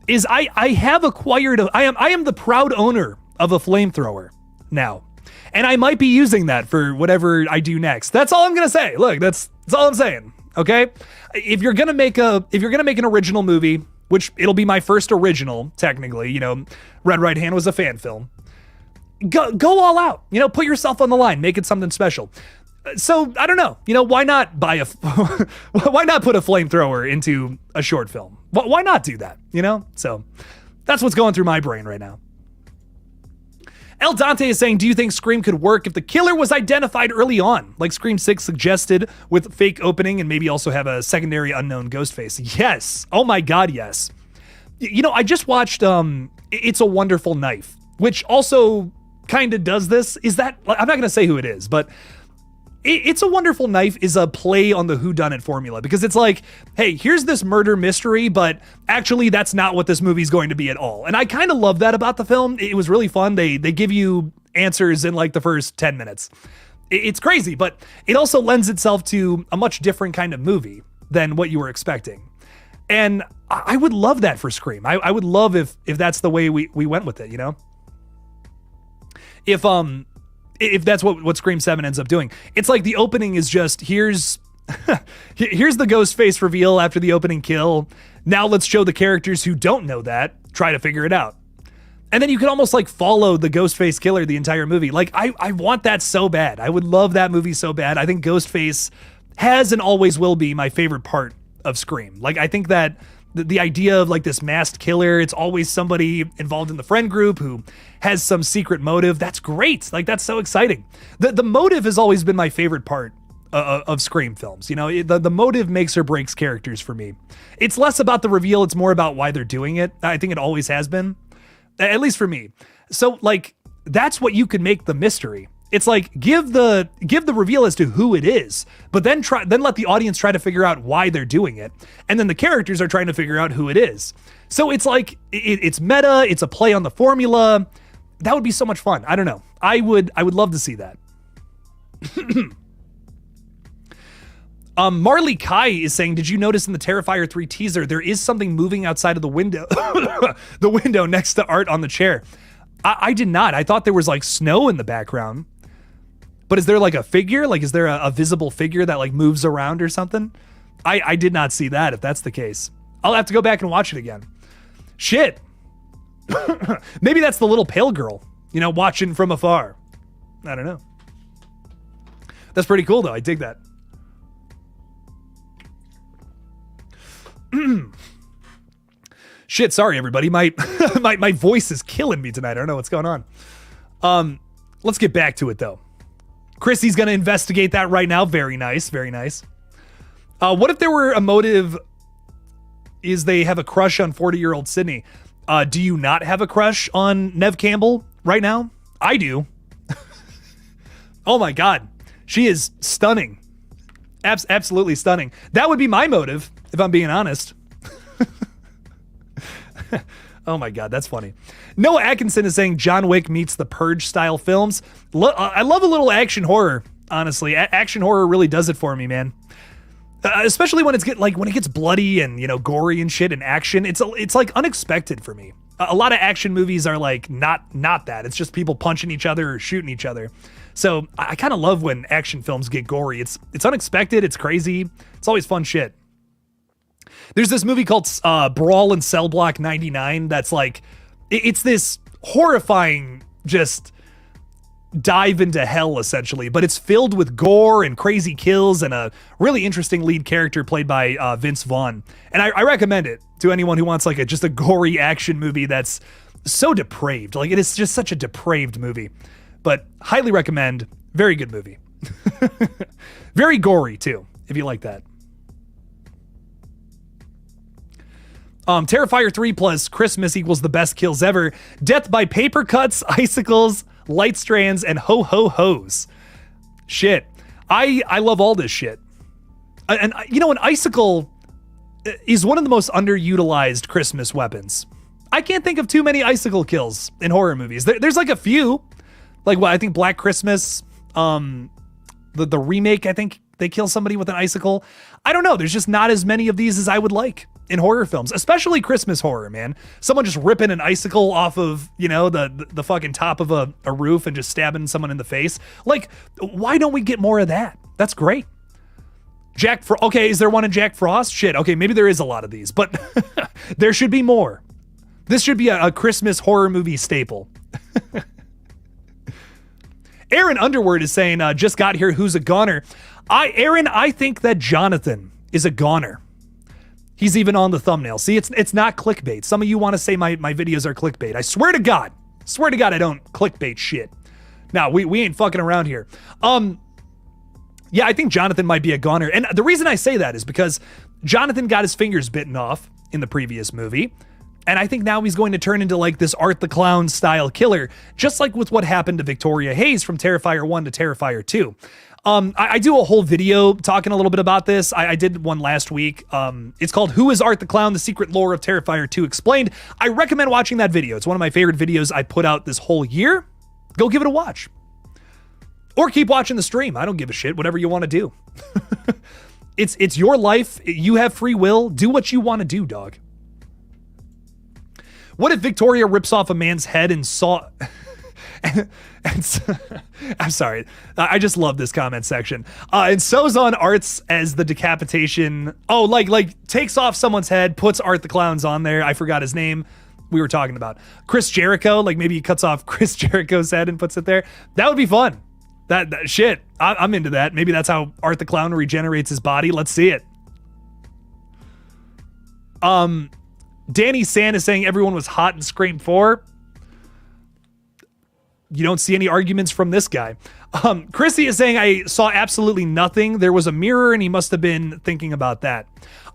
is I have acquired, I am the proud owner of a flamethrower now. And I might be using that for whatever I do next. That's all I'm gonna say. Look, that's all I'm saying, okay? If you're gonna make an original movie, which it'll be my first original, technically, you know, Red Right Hand was a fan film. Go all out, you know, put yourself on the line, make it something special. So I don't know, you know, why not why not put a flamethrower into a short film? Why not do that, you know? So that's what's going through my brain right now. El Dante is saying, do you think Scream could work if the killer was identified early on, like Scream 6 suggested, with fake opening and maybe also have a secondary unknown ghost face? Yes. Oh my God, yes. You know, I just watched It's a Wonderful Knife, which also kind of does this. Is that, I'm not going to say who it is, but It's a Wonderful Knife is a play on the whodunit formula, because it's like, hey, here's this murder mystery, but actually that's not what this movie's going to be at all. And I kind of love that about the film. It was really fun. They give you answers in like the first 10 minutes. It's crazy, but it also lends itself to a much different kind of movie than what you were expecting. And I would love that for Scream. I would love if that's the way we went with it, you know? If that's what Scream 7 ends up doing. It's like the opening is just, here's the ghost face reveal after the opening kill. Now let's show the characters who don't know that, try to figure it out. And then you can almost like follow the Ghostface killer the entire movie. Like I want that so bad. I would love that movie so bad. I think Ghostface has and always will be my favorite part of Scream. Like I think that the idea of like this masked killer, it's always somebody involved in the friend group who has some secret motive. That's great. Like that's so exciting. The motive has always been my favorite part of Scream films. You know, the motive makes or breaks characters for me. It's less about the reveal. It's more about why they're doing it. I think it always has been, at least for me. So like, that's what you can make the mystery. It's like, give the reveal as to who it is, but then let the audience try to figure out why they're doing it. And then the characters are trying to figure out who it is. So it's like, it's meta, it's a play on the formula. That would be so much fun. I don't know. I would love to see that. Marley Kai is saying, did you notice in the Terrifier 3 teaser, there is something moving outside of the window, the window next to Art on the chair? I did not. I thought there was like snow in the background. But is there like a figure? Like, is there a visible figure that like moves around or something? I did not see that, if that's the case. I'll have to go back and watch it again. Shit. Maybe that's the little pale girl, you know, watching from afar. I don't know. That's pretty cool though. I dig that. Shit, sorry everybody. My voice is killing me tonight. I don't know what's going on. Let's get back to it though. Chrissy's going to investigate that right now. Very nice. Very nice. What if there were a motive is they have a crush on 40-year-old Sydney? Do you not have a crush on Neve Campbell right now? I do. Oh my God. She is stunning. Absolutely stunning. That would be my motive, if I'm being honest. Oh my God, that's funny. Noah Atkinson is saying John Wick meets the Purge style films. I love a little action horror, honestly. Action horror really does it for me, man. Especially when when it gets bloody and, you know, gory and shit and action. It's like unexpected for me. A lot of action movies are like not that. It's just people punching each other or shooting each other. So I kind of love when action films get gory. It's unexpected. It's crazy. It's always fun shit. There's this movie called Brawl in Cell Block 99 that's like, it's this horrifying just dive into hell essentially, but it's filled with gore and crazy kills and a really interesting lead character played by Vince Vaughn. And I recommend it to anyone who wants like just a gory action movie that's so depraved. Like it is just such a depraved movie, but highly recommend. Very good movie. Very gory too, if you like that. Terrifier 3 plus Christmas equals the best kills ever. Death by paper cuts, icicles, light strands, and ho-ho-hos. Shit. I love all this shit. And you know, an icicle is one of the most underutilized Christmas weapons. I can't think of too many icicle kills in horror movies. There's like a few, like I think Black Christmas, the remake, I think they kill somebody with an icicle. I don't know. There's just not as many of these as I would like in horror films, especially Christmas horror, man. Someone just ripping an icicle off of, you know, the fucking top of a roof and just stabbing someone in the face. Like, why don't we get more of that? That's great. Okay, is there one in Jack Frost? Shit, okay, maybe there is a lot of these, but there should be more. This should be a Christmas horror movie staple. Aaron Underwood is saying, just got here, who's a goner? Aaron, I think that Jonathan is a goner. He's even on the thumbnail. See, it's not clickbait. Some of you want to say my videos are clickbait. I swear to God I don't clickbait shit. Now, we ain't fucking around here. Yeah, I think Jonathan might be a goner. And the reason I say that is because Jonathan got his fingers bitten off in the previous movie. And I think now he's going to turn into like this Art the Clown style killer, just like with what happened to Victoria Hayes from Terrifier 1 to Terrifier 2. I do a whole video talking a little bit about this. I did one last week. It's called Who is Art the Clown? The Secret Lore of Terrifier 2 Explained. I recommend watching that video. It's one of my favorite videos I put out this whole year. Go give it a watch. Or keep watching the stream. I don't give a shit. Whatever you want to do. It's your life. You have free will. Do what you want to do, dog. What if Victoria rips off a man's head and saw... I'm sorry. I just love this comment section. And sews on Arts as the decapitation. Oh, like takes off someone's head, puts Art the Clown's on there. I forgot his name. We were talking about Chris Jericho. Like maybe he cuts off Chris Jericho's head and puts it there. That would be fun. That shit. I'm into that. Maybe that's how Art the Clown regenerates his body. Let's see it. Danny Sand is saying everyone was hot in Scream 4. You don't see any arguments from this guy. Chrissy is saying I saw absolutely nothing. There was a mirror and he must have been thinking about that.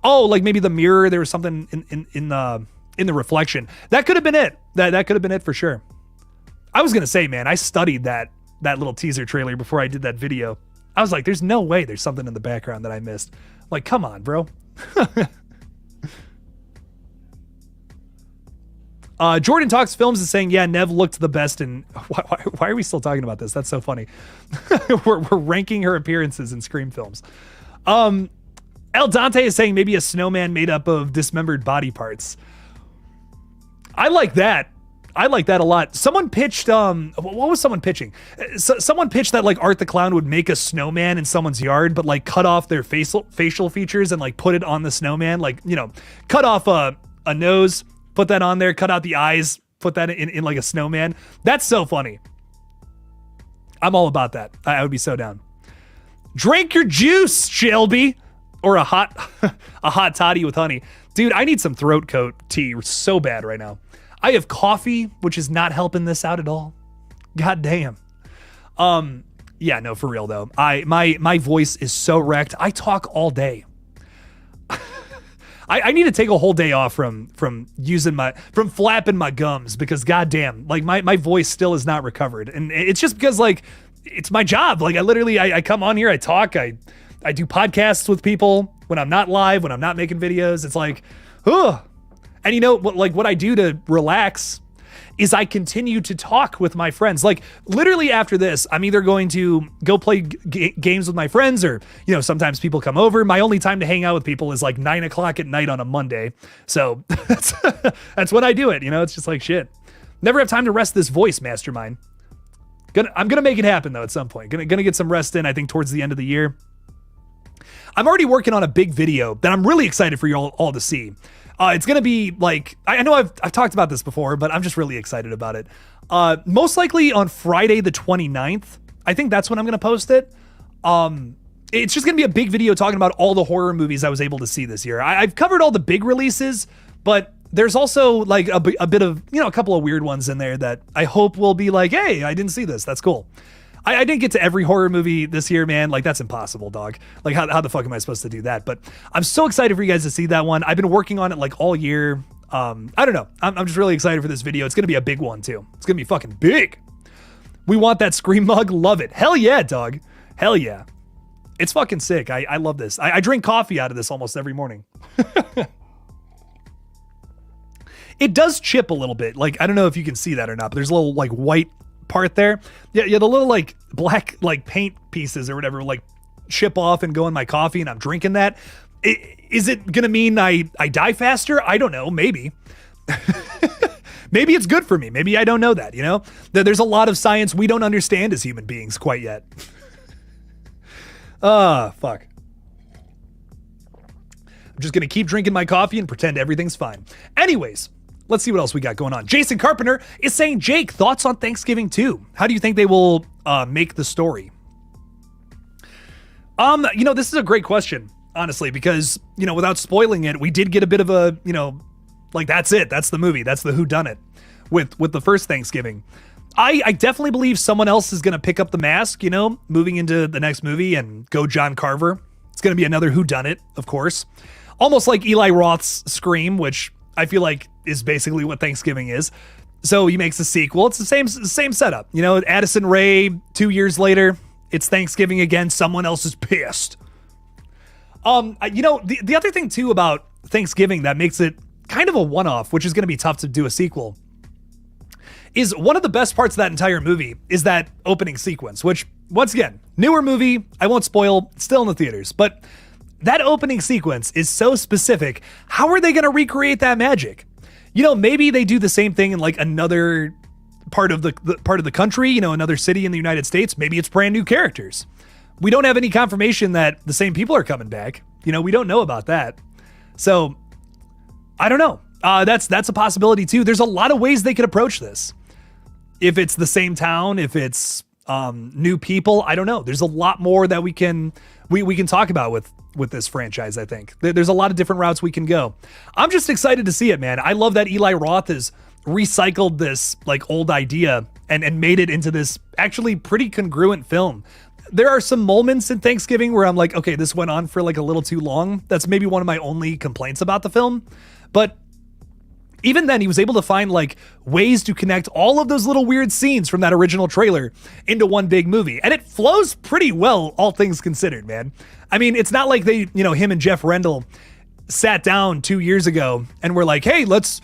Oh, like maybe the mirror, there was something in the reflection. That could have been it. That could have been it for sure. I was going to say, man, I studied that little teaser trailer before I did that video. I was like, there's no way there's something in the background that I missed. Like, come on, bro. Jordan Talks Films is saying, yeah, Nev looked the best in... Why are we still talking about this? That's so funny. we're ranking her appearances in Scream films. El Dante is saying maybe a snowman made up of dismembered body parts. I like that. I like that a lot. Someone pitched, what was someone pitching? Someone pitched that like Art the Clown would make a snowman in someone's yard, but like cut off their facial features and like put it on the snowman. Like, you know, cut off a nose, put that on there, cut out the eyes, put that in like a snowman. That's so funny. I'm all about that. I would be so down. Drink your juice, Shelby. Or a hot toddy with honey. Dude, I need some throat coat tea so bad right now. I have coffee, which is not helping this out at all. God damn. Yeah, no, for real though. My voice is so wrecked. I talk all day. I need to take a whole day off from flapping my gums because goddamn, like my voice still is not recovered. And it's just because like, it's my job. Like I come on here, I talk, I do podcasts with people when I'm not live, when I'm not making videos. It's like, ugh. And you know what I do to relax is I continue to talk with my friends. Like literally after this, I'm either going to go play games with my friends or, you know, sometimes people come over. My only time to hang out with people is like 9 o'clock at night on a Monday. So that's when I do it. You know, it's just like shit. Never have time to rest this voice, mastermind. I'm gonna make it happen though at some point. Gonna get some rest in, I think, towards the end of the year. I'm already working on a big video that I'm really excited for you all to see. It's going to be like, I know I've talked about this before, but I'm just really excited about it. Most likely on Friday the 29th. I think that's when I'm going to post it. It's just going to be a big video talking about all the horror movies I was able to see this year. I've covered all the big releases, but there's also like a bit of, you know, a couple of weird ones in there that I hope will be like, hey, I didn't see this. That's cool. I didn't get to every horror movie this year, man. Like, that's impossible, dog. Like, how the fuck am I supposed to do that? But I'm so excited for you guys to see that one. I've been working on it, like, all year. I don't know. I'm just really excited for this video. It's going to be a big one, too. It's going to be fucking big. We want that Scream mug. Love it. Hell yeah, dog. Hell yeah. It's fucking sick. I love this. I drink coffee out of this almost every morning. It does chip a little bit. Like, I don't know if you can see that or not, but there's a little like white part there. Yeah, the little like black like paint pieces or whatever like chip off and go in my coffee, and I'm drinking that. Is it gonna mean I die faster? I don't know. Maybe. Maybe it's good for me. Maybe I don't know that, you know? There's a lot of science we don't understand as human beings quite yet. Fuck. I'm just gonna keep drinking my coffee and pretend everything's fine. Anyways, let's see what else we got going on. Jason Carpenter is saying, Jake, thoughts on Thanksgiving 2? How do you think they will make the story? You know, this is a great question, honestly, because, you know, without spoiling it, we did get a bit of a, you know, like, that's it. That's the movie. That's the whodunit with the first Thanksgiving. I definitely believe someone else is going to pick up the mask, you know, moving into the next movie and go John Carver. It's going to be another whodunit, of course. Almost like Eli Roth's Scream, which I feel like is basically what Thanksgiving is. So he makes a sequel. It's the same setup. You know, Addison Rae, 2 years later, it's Thanksgiving again. Someone else is pissed. You know, the other thing too about Thanksgiving that makes it kind of a one-off, which is going to be tough to do a sequel, is one of the best parts of that entire movie is that opening sequence, which, once again, newer movie, I won't spoil, still in the theaters, but that opening sequence is so specific. How are they going to recreate that magic? You know, maybe they do the same thing in like another part of the part of the country, you know, another city in the United States. Maybe it's brand new characters. We don't have any confirmation that the same people are coming back. You know, we don't know about that. So I don't know. That's a possibility too. There's a lot of ways they could approach this. If it's the same town, if it's new people, I don't know. There's a lot more that we can talk about with this franchise. I think there's a lot of different routes we can go. I'm just excited to see it, man. I love that Eli Roth has recycled this like old idea and made it into this actually pretty congruent film. There are some moments in Thanksgiving where I'm like, okay, this went on for like a little too long. That's maybe one of my only complaints about the film. But even then, he was able to find like ways to connect all of those little weird scenes from that original trailer into one big movie. And it flows pretty well, all things considered, man. I mean, it's not like they, you know, him and Jeff Rendell sat down 2 years ago and were like, hey, let's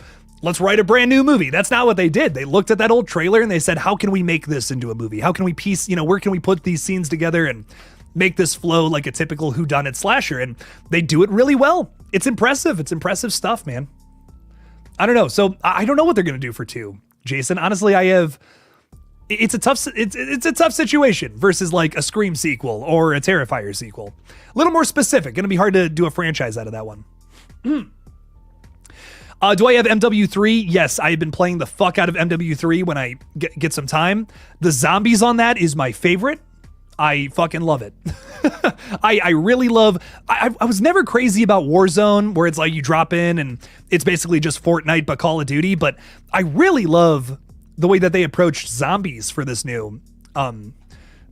write a brand new movie. That's not what they did. They looked at that old trailer and they said, how can we make this into a movie? How can we piece, you know, where can we put these scenes together and make this flow like a typical whodunit slasher? And they do it really well. It's impressive. It's impressive stuff, man. I don't know. So I don't know what they're going to do for 2, Jason. Honestly, it's a tough situation versus like a Scream sequel or a Terrifier sequel. A little more specific. Going to be hard to do a franchise out of that one. Do I have MW3? Yes, I've been playing the fuck out of MW3 when I get some time. The zombies on that is my favorite. I fucking love it. I really love, I was never crazy about Warzone, where it's like you drop in and it's basically just Fortnite but Call of Duty, but I really love the way that they approached zombies for this new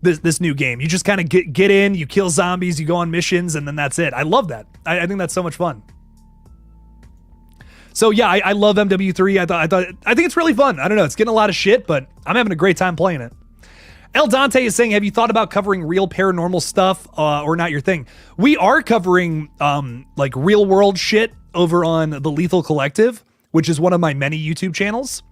this new game. You just kind of get in, you kill zombies, you go on missions, and then that's it. I love that. I think that's so much fun. So yeah, I love MW3. I think it's really fun. I don't know, it's getting a lot of shit, but I'm having a great time playing it. El Dante is saying, have you thought about covering real paranormal stuff or not your thing? We are covering like real world shit over on the Lethal Collective, which is one of my many YouTube channels.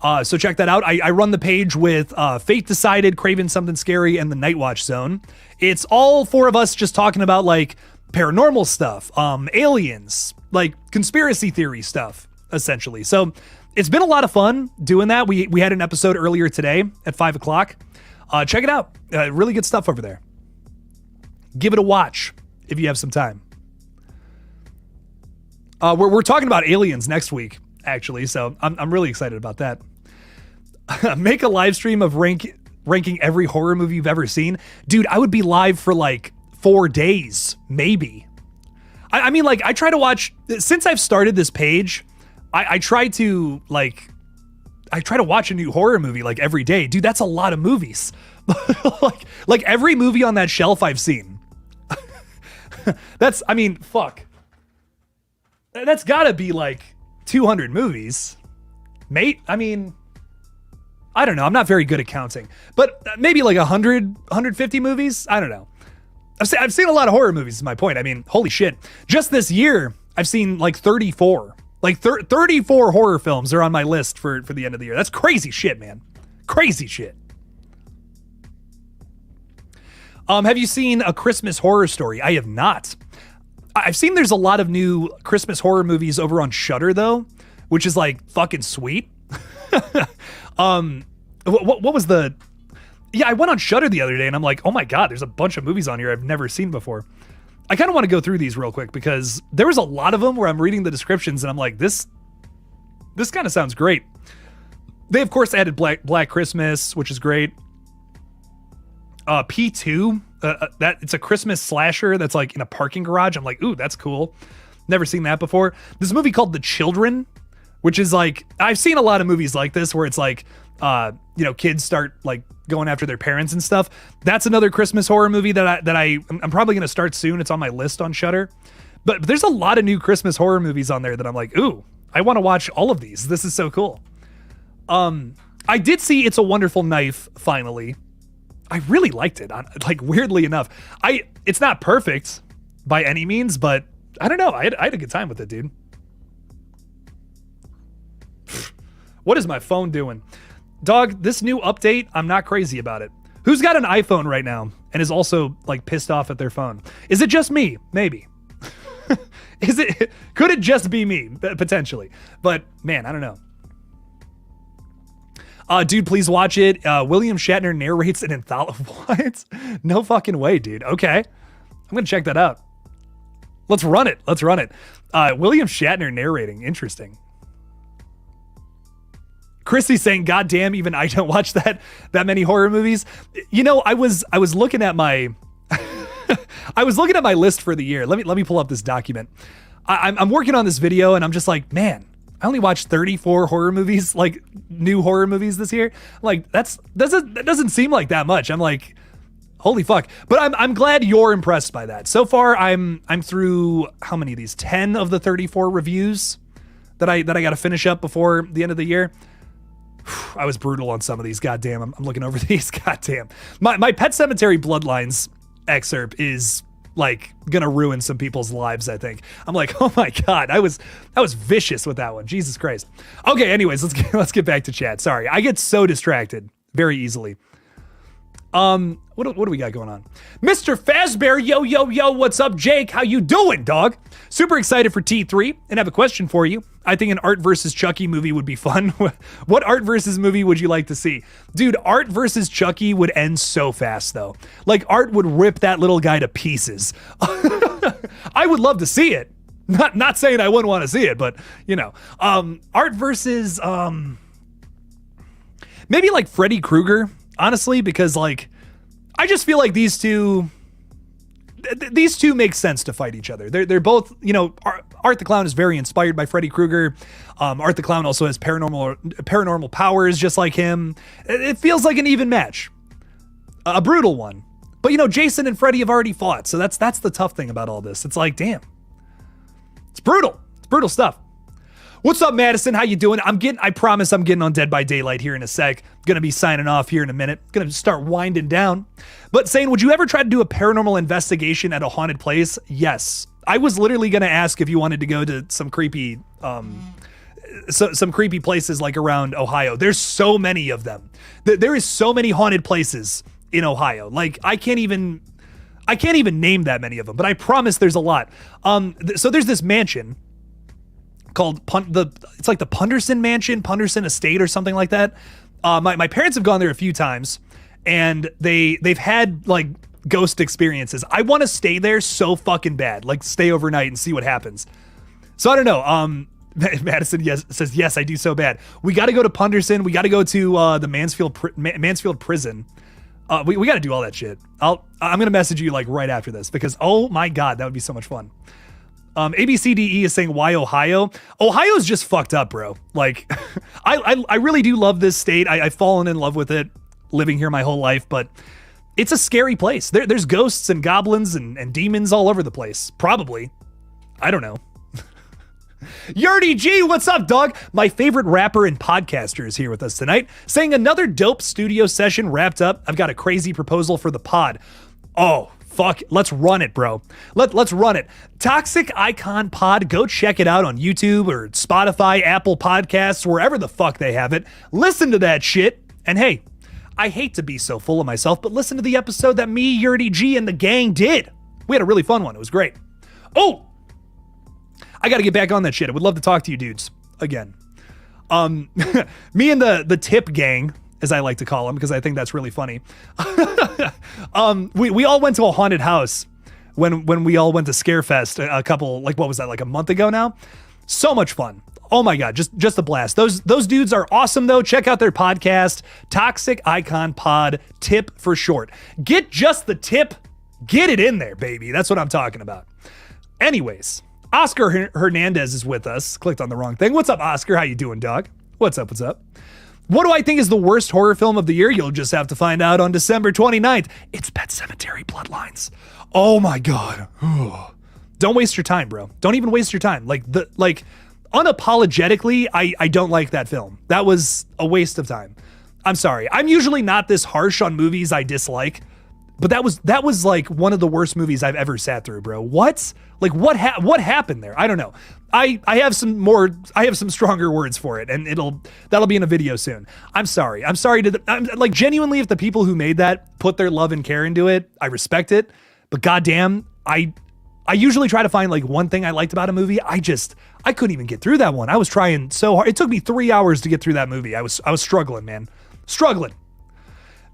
So check that out. I run the page with Fate Decided, Craven Something Scary, and the Nightwatch Zone. It's all 4 of us just talking about like paranormal stuff, aliens, like conspiracy theory stuff, essentially. So it's been a lot of fun doing that. We had an episode earlier today at 5 o'clock. Check it out. Really good stuff over there. Give it a watch if you have some time. We're talking about aliens next week, actually, so I'm really excited about that. Make a live stream of ranking every horror movie you've ever seen. Dude, I would be live for like 4 days, maybe. I mean, like, I try to watch, since I've started this page, I try to watch a new horror movie like every day. Dude, that's a lot of movies. like every movie on that shelf I've seen. I mean, fuck. That's gotta be like 200 movies. Mate, I mean, I don't know. I'm not very good at counting, but maybe like 100, 150 movies. I don't know. I've seen a lot of horror movies is my point. I mean, holy shit. Just this year, I've seen like 34. Like 34 horror films are on my list for the end of the year. That's crazy shit, man. Crazy shit. Have you seen A Christmas Horror Story? I have not. I've seen there's a lot of new Christmas horror movies over on Shudder though, which is like fucking sweet. What was the... Yeah, I went on Shudder the other day and I'm like, oh my God, there's a bunch of movies on here I've never seen before. I kind of want to go through these real quick because there was a lot of them where I'm reading the descriptions and I'm like, this kind of sounds great. They of course added Black Christmas, which is great. P2, that it's a Christmas slasher that's like in a parking garage. I'm like, ooh, that's cool. Never seen that before. This movie called The Children, which is like, I've seen a lot of movies like this where it's like, kids start like going after their parents and stuff. That's another Christmas horror movie that I'm probably going to start soon. It's on my list on Shudder. But there's a lot of new Christmas horror movies on there that I'm like, ooh, I want to watch all of these. This is so cool. I did see It's a Wonderful Knife finally. I really liked it. Like weirdly enough, it's not perfect by any means, but I don't know. I had a good time with it, dude. What is my phone doing? Dog, this new update, I'm not crazy about it. Who's got an iPhone right now and is also like pissed off at their phone? Is it just me? Maybe. Could it just be me? Potentially. But man, I don't know. Dude, please watch it. William Shatner narrates an anthology. What? No fucking way, dude. Okay. I'm going to check that out. Let's run it. William Shatner narrating. Interesting. Chrissy's saying, God damn, even I don't watch that many horror movies. You know, I was looking at my I was looking at my list for the year. Let me pull up this document. I'm working on this video and I'm just like, man, I only watched 34 horror movies, like new horror movies this year. Like that doesn't seem like that much. I'm like, holy fuck. But I'm glad you're impressed by that. So far, I'm through how many of these? 10 of the 34 reviews that I got to finish up before the end of the year. I was brutal on some of these. Goddamn, I'm looking over these. Goddamn, my Pet Sematary Bloodlines excerpt is like gonna ruin some people's lives. I think. I'm like, oh my God, I was vicious with that one. Jesus Christ. Okay, anyways, let's get back to chat. Sorry, I get so distracted very easily. What do we got going on? Mr. Fazbear, yo, what's up, Jake? How you doing, dog? Super excited for T3 and have a question for you. I think an Art versus Chucky movie would be fun. What Art versus movie would you like to see? Dude, Art versus Chucky would end so fast though. Like Art would rip that little guy to pieces. I would love to see it. Not saying I wouldn't want to see it, but you know, Art versus, maybe like Freddy Krueger. Honestly, because like, I just feel like these two make sense to fight each other. They're both, you know, Art the Clown is very inspired by Freddy Krueger. Art the Clown also has paranormal powers just like him. It feels like an even match, a brutal one. But you know, Jason and Freddy have already fought, so that's the tough thing about all this. It's like, damn, it's brutal. It's brutal stuff. What's up, Madison? How you doing? I promise I'm getting on Dead by Daylight here in a sec. Gonna be signing off here in a minute. Gonna start winding down. But saying, would you ever try to do a paranormal investigation at a haunted place? Yes. I was literally gonna ask if you wanted to go to some creepy, some creepy places like around Ohio. There's so many of them. There is so many haunted places in Ohio. Like I can't even name that many of them, but I promise there's a lot. So there's this mansion called it's like the Punderson Mansion, Punderson Estate or something like that. My parents have gone there a few times and they've had like ghost experiences. I want to stay there so fucking bad, like stay overnight and see what happens. So I don't know. Madison says, yes, I do so bad. We got to go to Punderson. We got to go to the Mansfield prison. We got to do all that shit. I'm going to message you like right after this because, oh my God, that would be so much fun. ABCDE is saying, why Ohio? Ohio's just fucked up, bro. Like, I really do love this state. I've fallen in love with it living here my whole life, but it's a scary place. There's ghosts and goblins and demons all over the place. Probably. I don't know. Yurdy G, what's up, dog? My favorite rapper and podcaster is here with us tonight, saying another dope studio session wrapped up. I've got a crazy proposal for the pod. Oh, Fuck, let's run it, bro. Let's run it. Toxic Icon Pod, go check it out on YouTube or Spotify, Apple Podcasts, wherever the fuck they have it. Listen to that shit. And hey, I hate to be so full of myself, but listen to the episode that me, Yurdy G, and the gang did. We had a really fun one. It was great. Oh, I got to get back on that shit. I would love to talk to you dudes again. Me and the tip gang, as I like to call them, because I think that's really funny. We all went to a haunted house when we all went to Scarefest a couple, like, what was that, like a month ago now? So much fun. Oh my God, just a blast. Those dudes are awesome though. Check out their podcast, Toxic Icon Pod, tip for short. Get just the tip, get it in there, baby. That's what I'm talking about. Anyways, Oscar Hernandez is with us. Clicked on the wrong thing. What's up, Oscar? How you doing, dog? What's up? What do I think is the worst horror film of the year? You'll just have to find out on December 29th. It's Pet Sematary Bloodlines. Oh my God. Don't waste your time, bro. Don't even waste your time. Unapologetically, I don't like that film. That was a waste of time. I'm sorry. I'm usually not this harsh on movies I dislike, but that was like one of the worst movies I've ever sat through, bro. What? Like what happened there? I don't know. I have some stronger words for it, and that'll be in a video soon. I'm sorry I'm like, genuinely, if the people who made that put their love and care into it, I respect it. But goddamn, I usually try to find like one thing I liked about a movie. I couldn't even get through that one. I was trying so hard. It took me 3 hours to get through that movie. I was struggling, man. Struggling.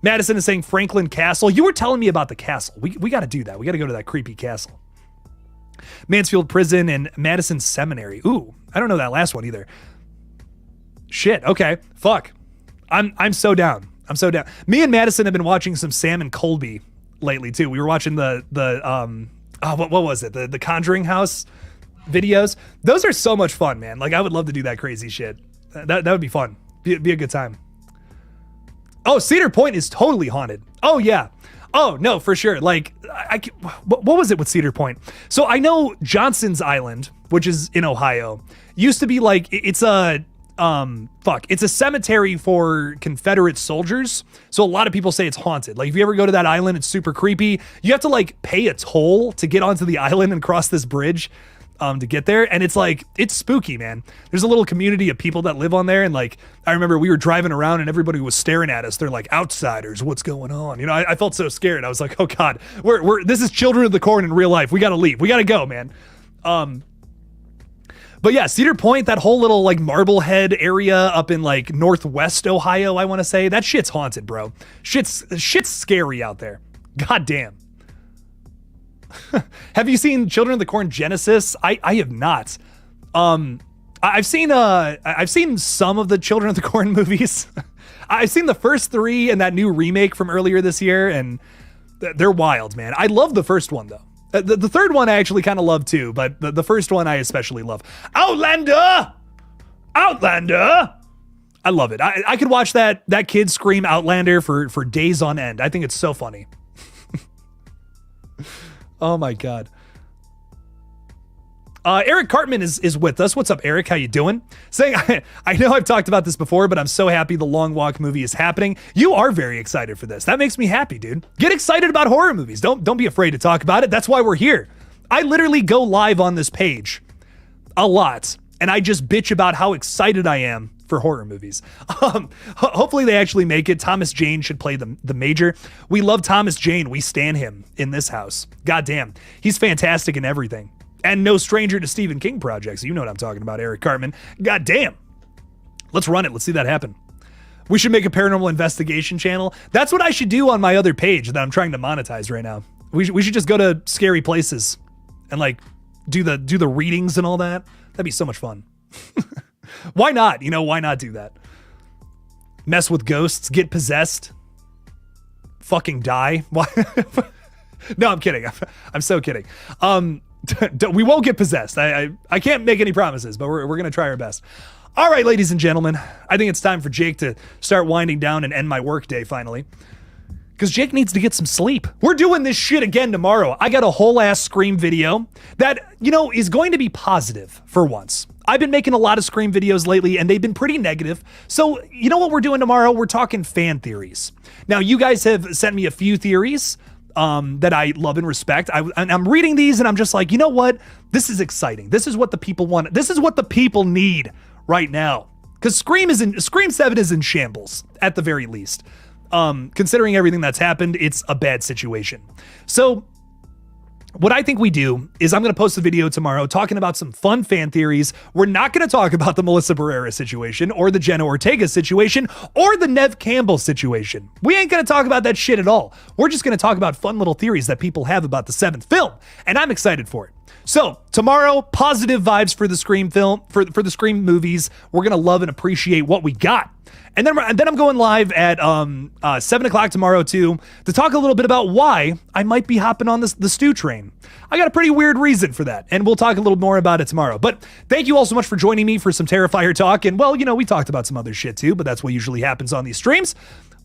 Madison is saying Franklin Castle. You were telling me about the castle. We got to do that. We got to go to that creepy castle. Mansfield Prison and Madison Seminary. Ooh, I don't know that last one either. Shit. Okay. Fuck. I'm so down. Me and Madison have been watching some Sam and Colby lately too. We were watching what was it? The Conjuring House videos. Those are so much fun, man. Like, I would love to do that crazy shit. That would be fun. Be a good time. Oh, Cedar Point is totally haunted. Oh yeah. Oh no, for sure. Like, what was it with Cedar Point? So I know Johnson's Island, which is in Ohio, used to be like, it's a cemetery for Confederate soldiers. So a lot of people say it's haunted. Like, if you ever go to that island, it's super creepy. You have to like pay a toll to get onto the island and cross this bridge to get there. And it's like, it's spooky, man. There's a little community of people that live on there. And like, I remember we were driving around and everybody was staring at us. They're like, outsiders, what's going on? You know, I felt so scared. I was like, oh God, this is Children of the Corn in real life. We got to leave. We got to go, man. But yeah, Cedar Point, that whole little like Marblehead area up in like Northwest Ohio, I want to say, that shit's haunted, bro. Shit's scary out there. God damn. Have you seen Children of the Corn Genesis? I have not. I've seen some of the Children of the Corn movies. I've seen the first 3 and that new remake from earlier this year, and they're wild, man. I love the first one though. The third one I actually kind of love too, but the first one I especially love. Outlander! I love it. I could watch that kid scream Outlander for days on end. I think it's so funny. Oh my God. Eric Cartman is with us. What's up, Eric? How you doing? Saying, I know I've talked about this before, but I'm so happy the Long Walk movie is happening. You are very excited for this. That makes me happy, dude. Get excited about horror movies. Don't be afraid to talk about it. That's why we're here. I literally go live on this page a lot, and I just bitch about how excited I am for horror movies. Hopefully they actually make it. Thomas Jane should play the major. We love Thomas Jane. We stan him in this house. Goddamn. He's fantastic in everything. And no stranger to Stephen King projects. You know what I'm talking about, Eric Cartman. God damn. Let's run it. Let's see that happen. We should make a paranormal investigation channel. That's what I should do on my other page that I'm trying to monetize right now. We should just go to scary places and like do the readings and all that. That'd be so much fun. Why not? You know, why not do that? Mess with ghosts, get possessed, fucking die. Why? No, I'm kidding. I'm so kidding. We won't get possessed. I can't make any promises, but we're going to try our best. All right, ladies and gentlemen, I think it's time for Jake to start winding down and end my work day finally. Because Jake needs to get some sleep. We're doing this shit again tomorrow. I got a whole ass Scream video that, you know, is going to be positive for once. I've been making a lot of Scream videos lately and they've been pretty negative. So you know what we're doing tomorrow? We're talking fan theories. Now, you guys have sent me a few theories. that I love and respect. And I'm reading these and I'm just like, you know what? This is exciting. This is what the people want. This is what the people need right now. Because Scream 7 is in shambles at the very least. Considering everything that's happened, it's a bad situation. So what I think we do is I'm going to post a video tomorrow talking about some fun fan theories. We're not going to talk about the Melissa Barrera situation or the Jenna Ortega situation or the Nev Campbell situation. We ain't going to talk about that shit at all. We're just going to talk about fun little theories that people have about the 7th film, and I'm excited for it. So tomorrow, positive vibes for the Scream film, for the Scream movies. We're going to love and appreciate what we got. And then I'm going live at 7 o'clock tomorrow too, to talk a little bit about why I might be hopping on the stew train. I got a pretty weird reason for that, and we'll talk a little more about it tomorrow. But thank you all so much for joining me for some Terrifier talk. And well, you know, we talked about some other shit too, but that's what usually happens on these streams.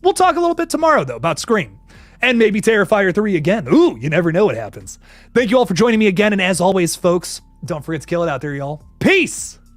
We'll talk a little bit tomorrow though about Scream. And maybe Terrifier 3 again. Ooh, you never know what happens. Thank you all for joining me again. And as always, folks, don't forget to kill it out there, y'all. Peace!